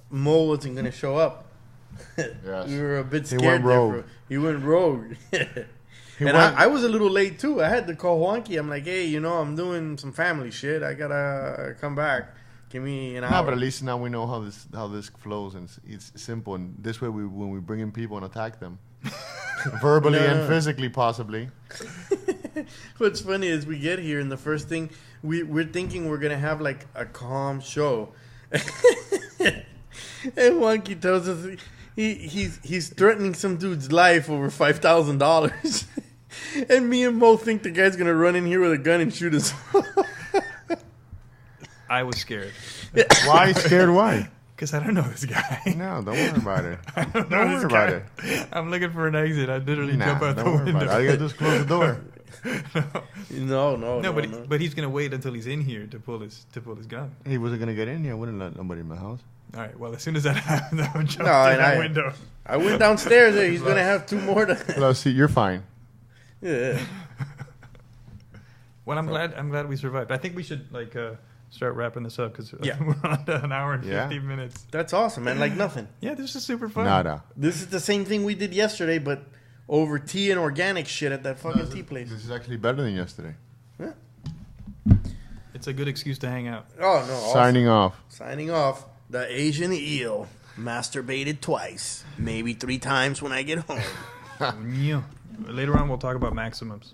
Mo wasn't going to show up. Yes. We were a bit He scared. went rogue. He went rogue. He and went- I was a little late too. I had to call Juanqui. I'm like, hey, you know, I'm doing some family shit. I gotta come back. Give me an No, hour. but at least now we know how this flows, and it's simple. And this way, when we bring in people and attack them, verbally and physically, possibly. What's funny is we get here and the first thing we're thinking we're gonna have like a calm show, and Juanqui tells us he's threatening some dude's life over $5,000, and me and Mo think the guy's gonna run in here with a gun and shoot us. I was scared Why scared? Why? because I don't know this guy. No, don't worry about it. Don't Don't worry about it. I'm looking for an exit. I literally Nah, jump out don't the worry window. about it. All you gotta do is close the door. No, but he's gonna wait until he's in here to pull his gun. He wasn't gonna get in here. I wouldn't let nobody in my house. All right. Well, as soon as that happens, I would jump No, through and that I- window. I went downstairs there. He's gonna have two more. Hello, see, you're fine. Yeah. Well, I'm glad we survived. I think we should start wrapping this up because Yeah. we're on to an hour and Yeah. 50 minutes. That's awesome, man. Like nothing. Yeah, this is super fun. Nada. This is the same thing we did yesterday, but over tea and organic shit at that fucking tea place. This is actually better than yesterday. It's a good excuse to hang out. Oh no! Awesome. Signing off. The Asian eel masturbated twice, maybe 3 times when I get home. Yeah. Later on, we'll talk about maximums.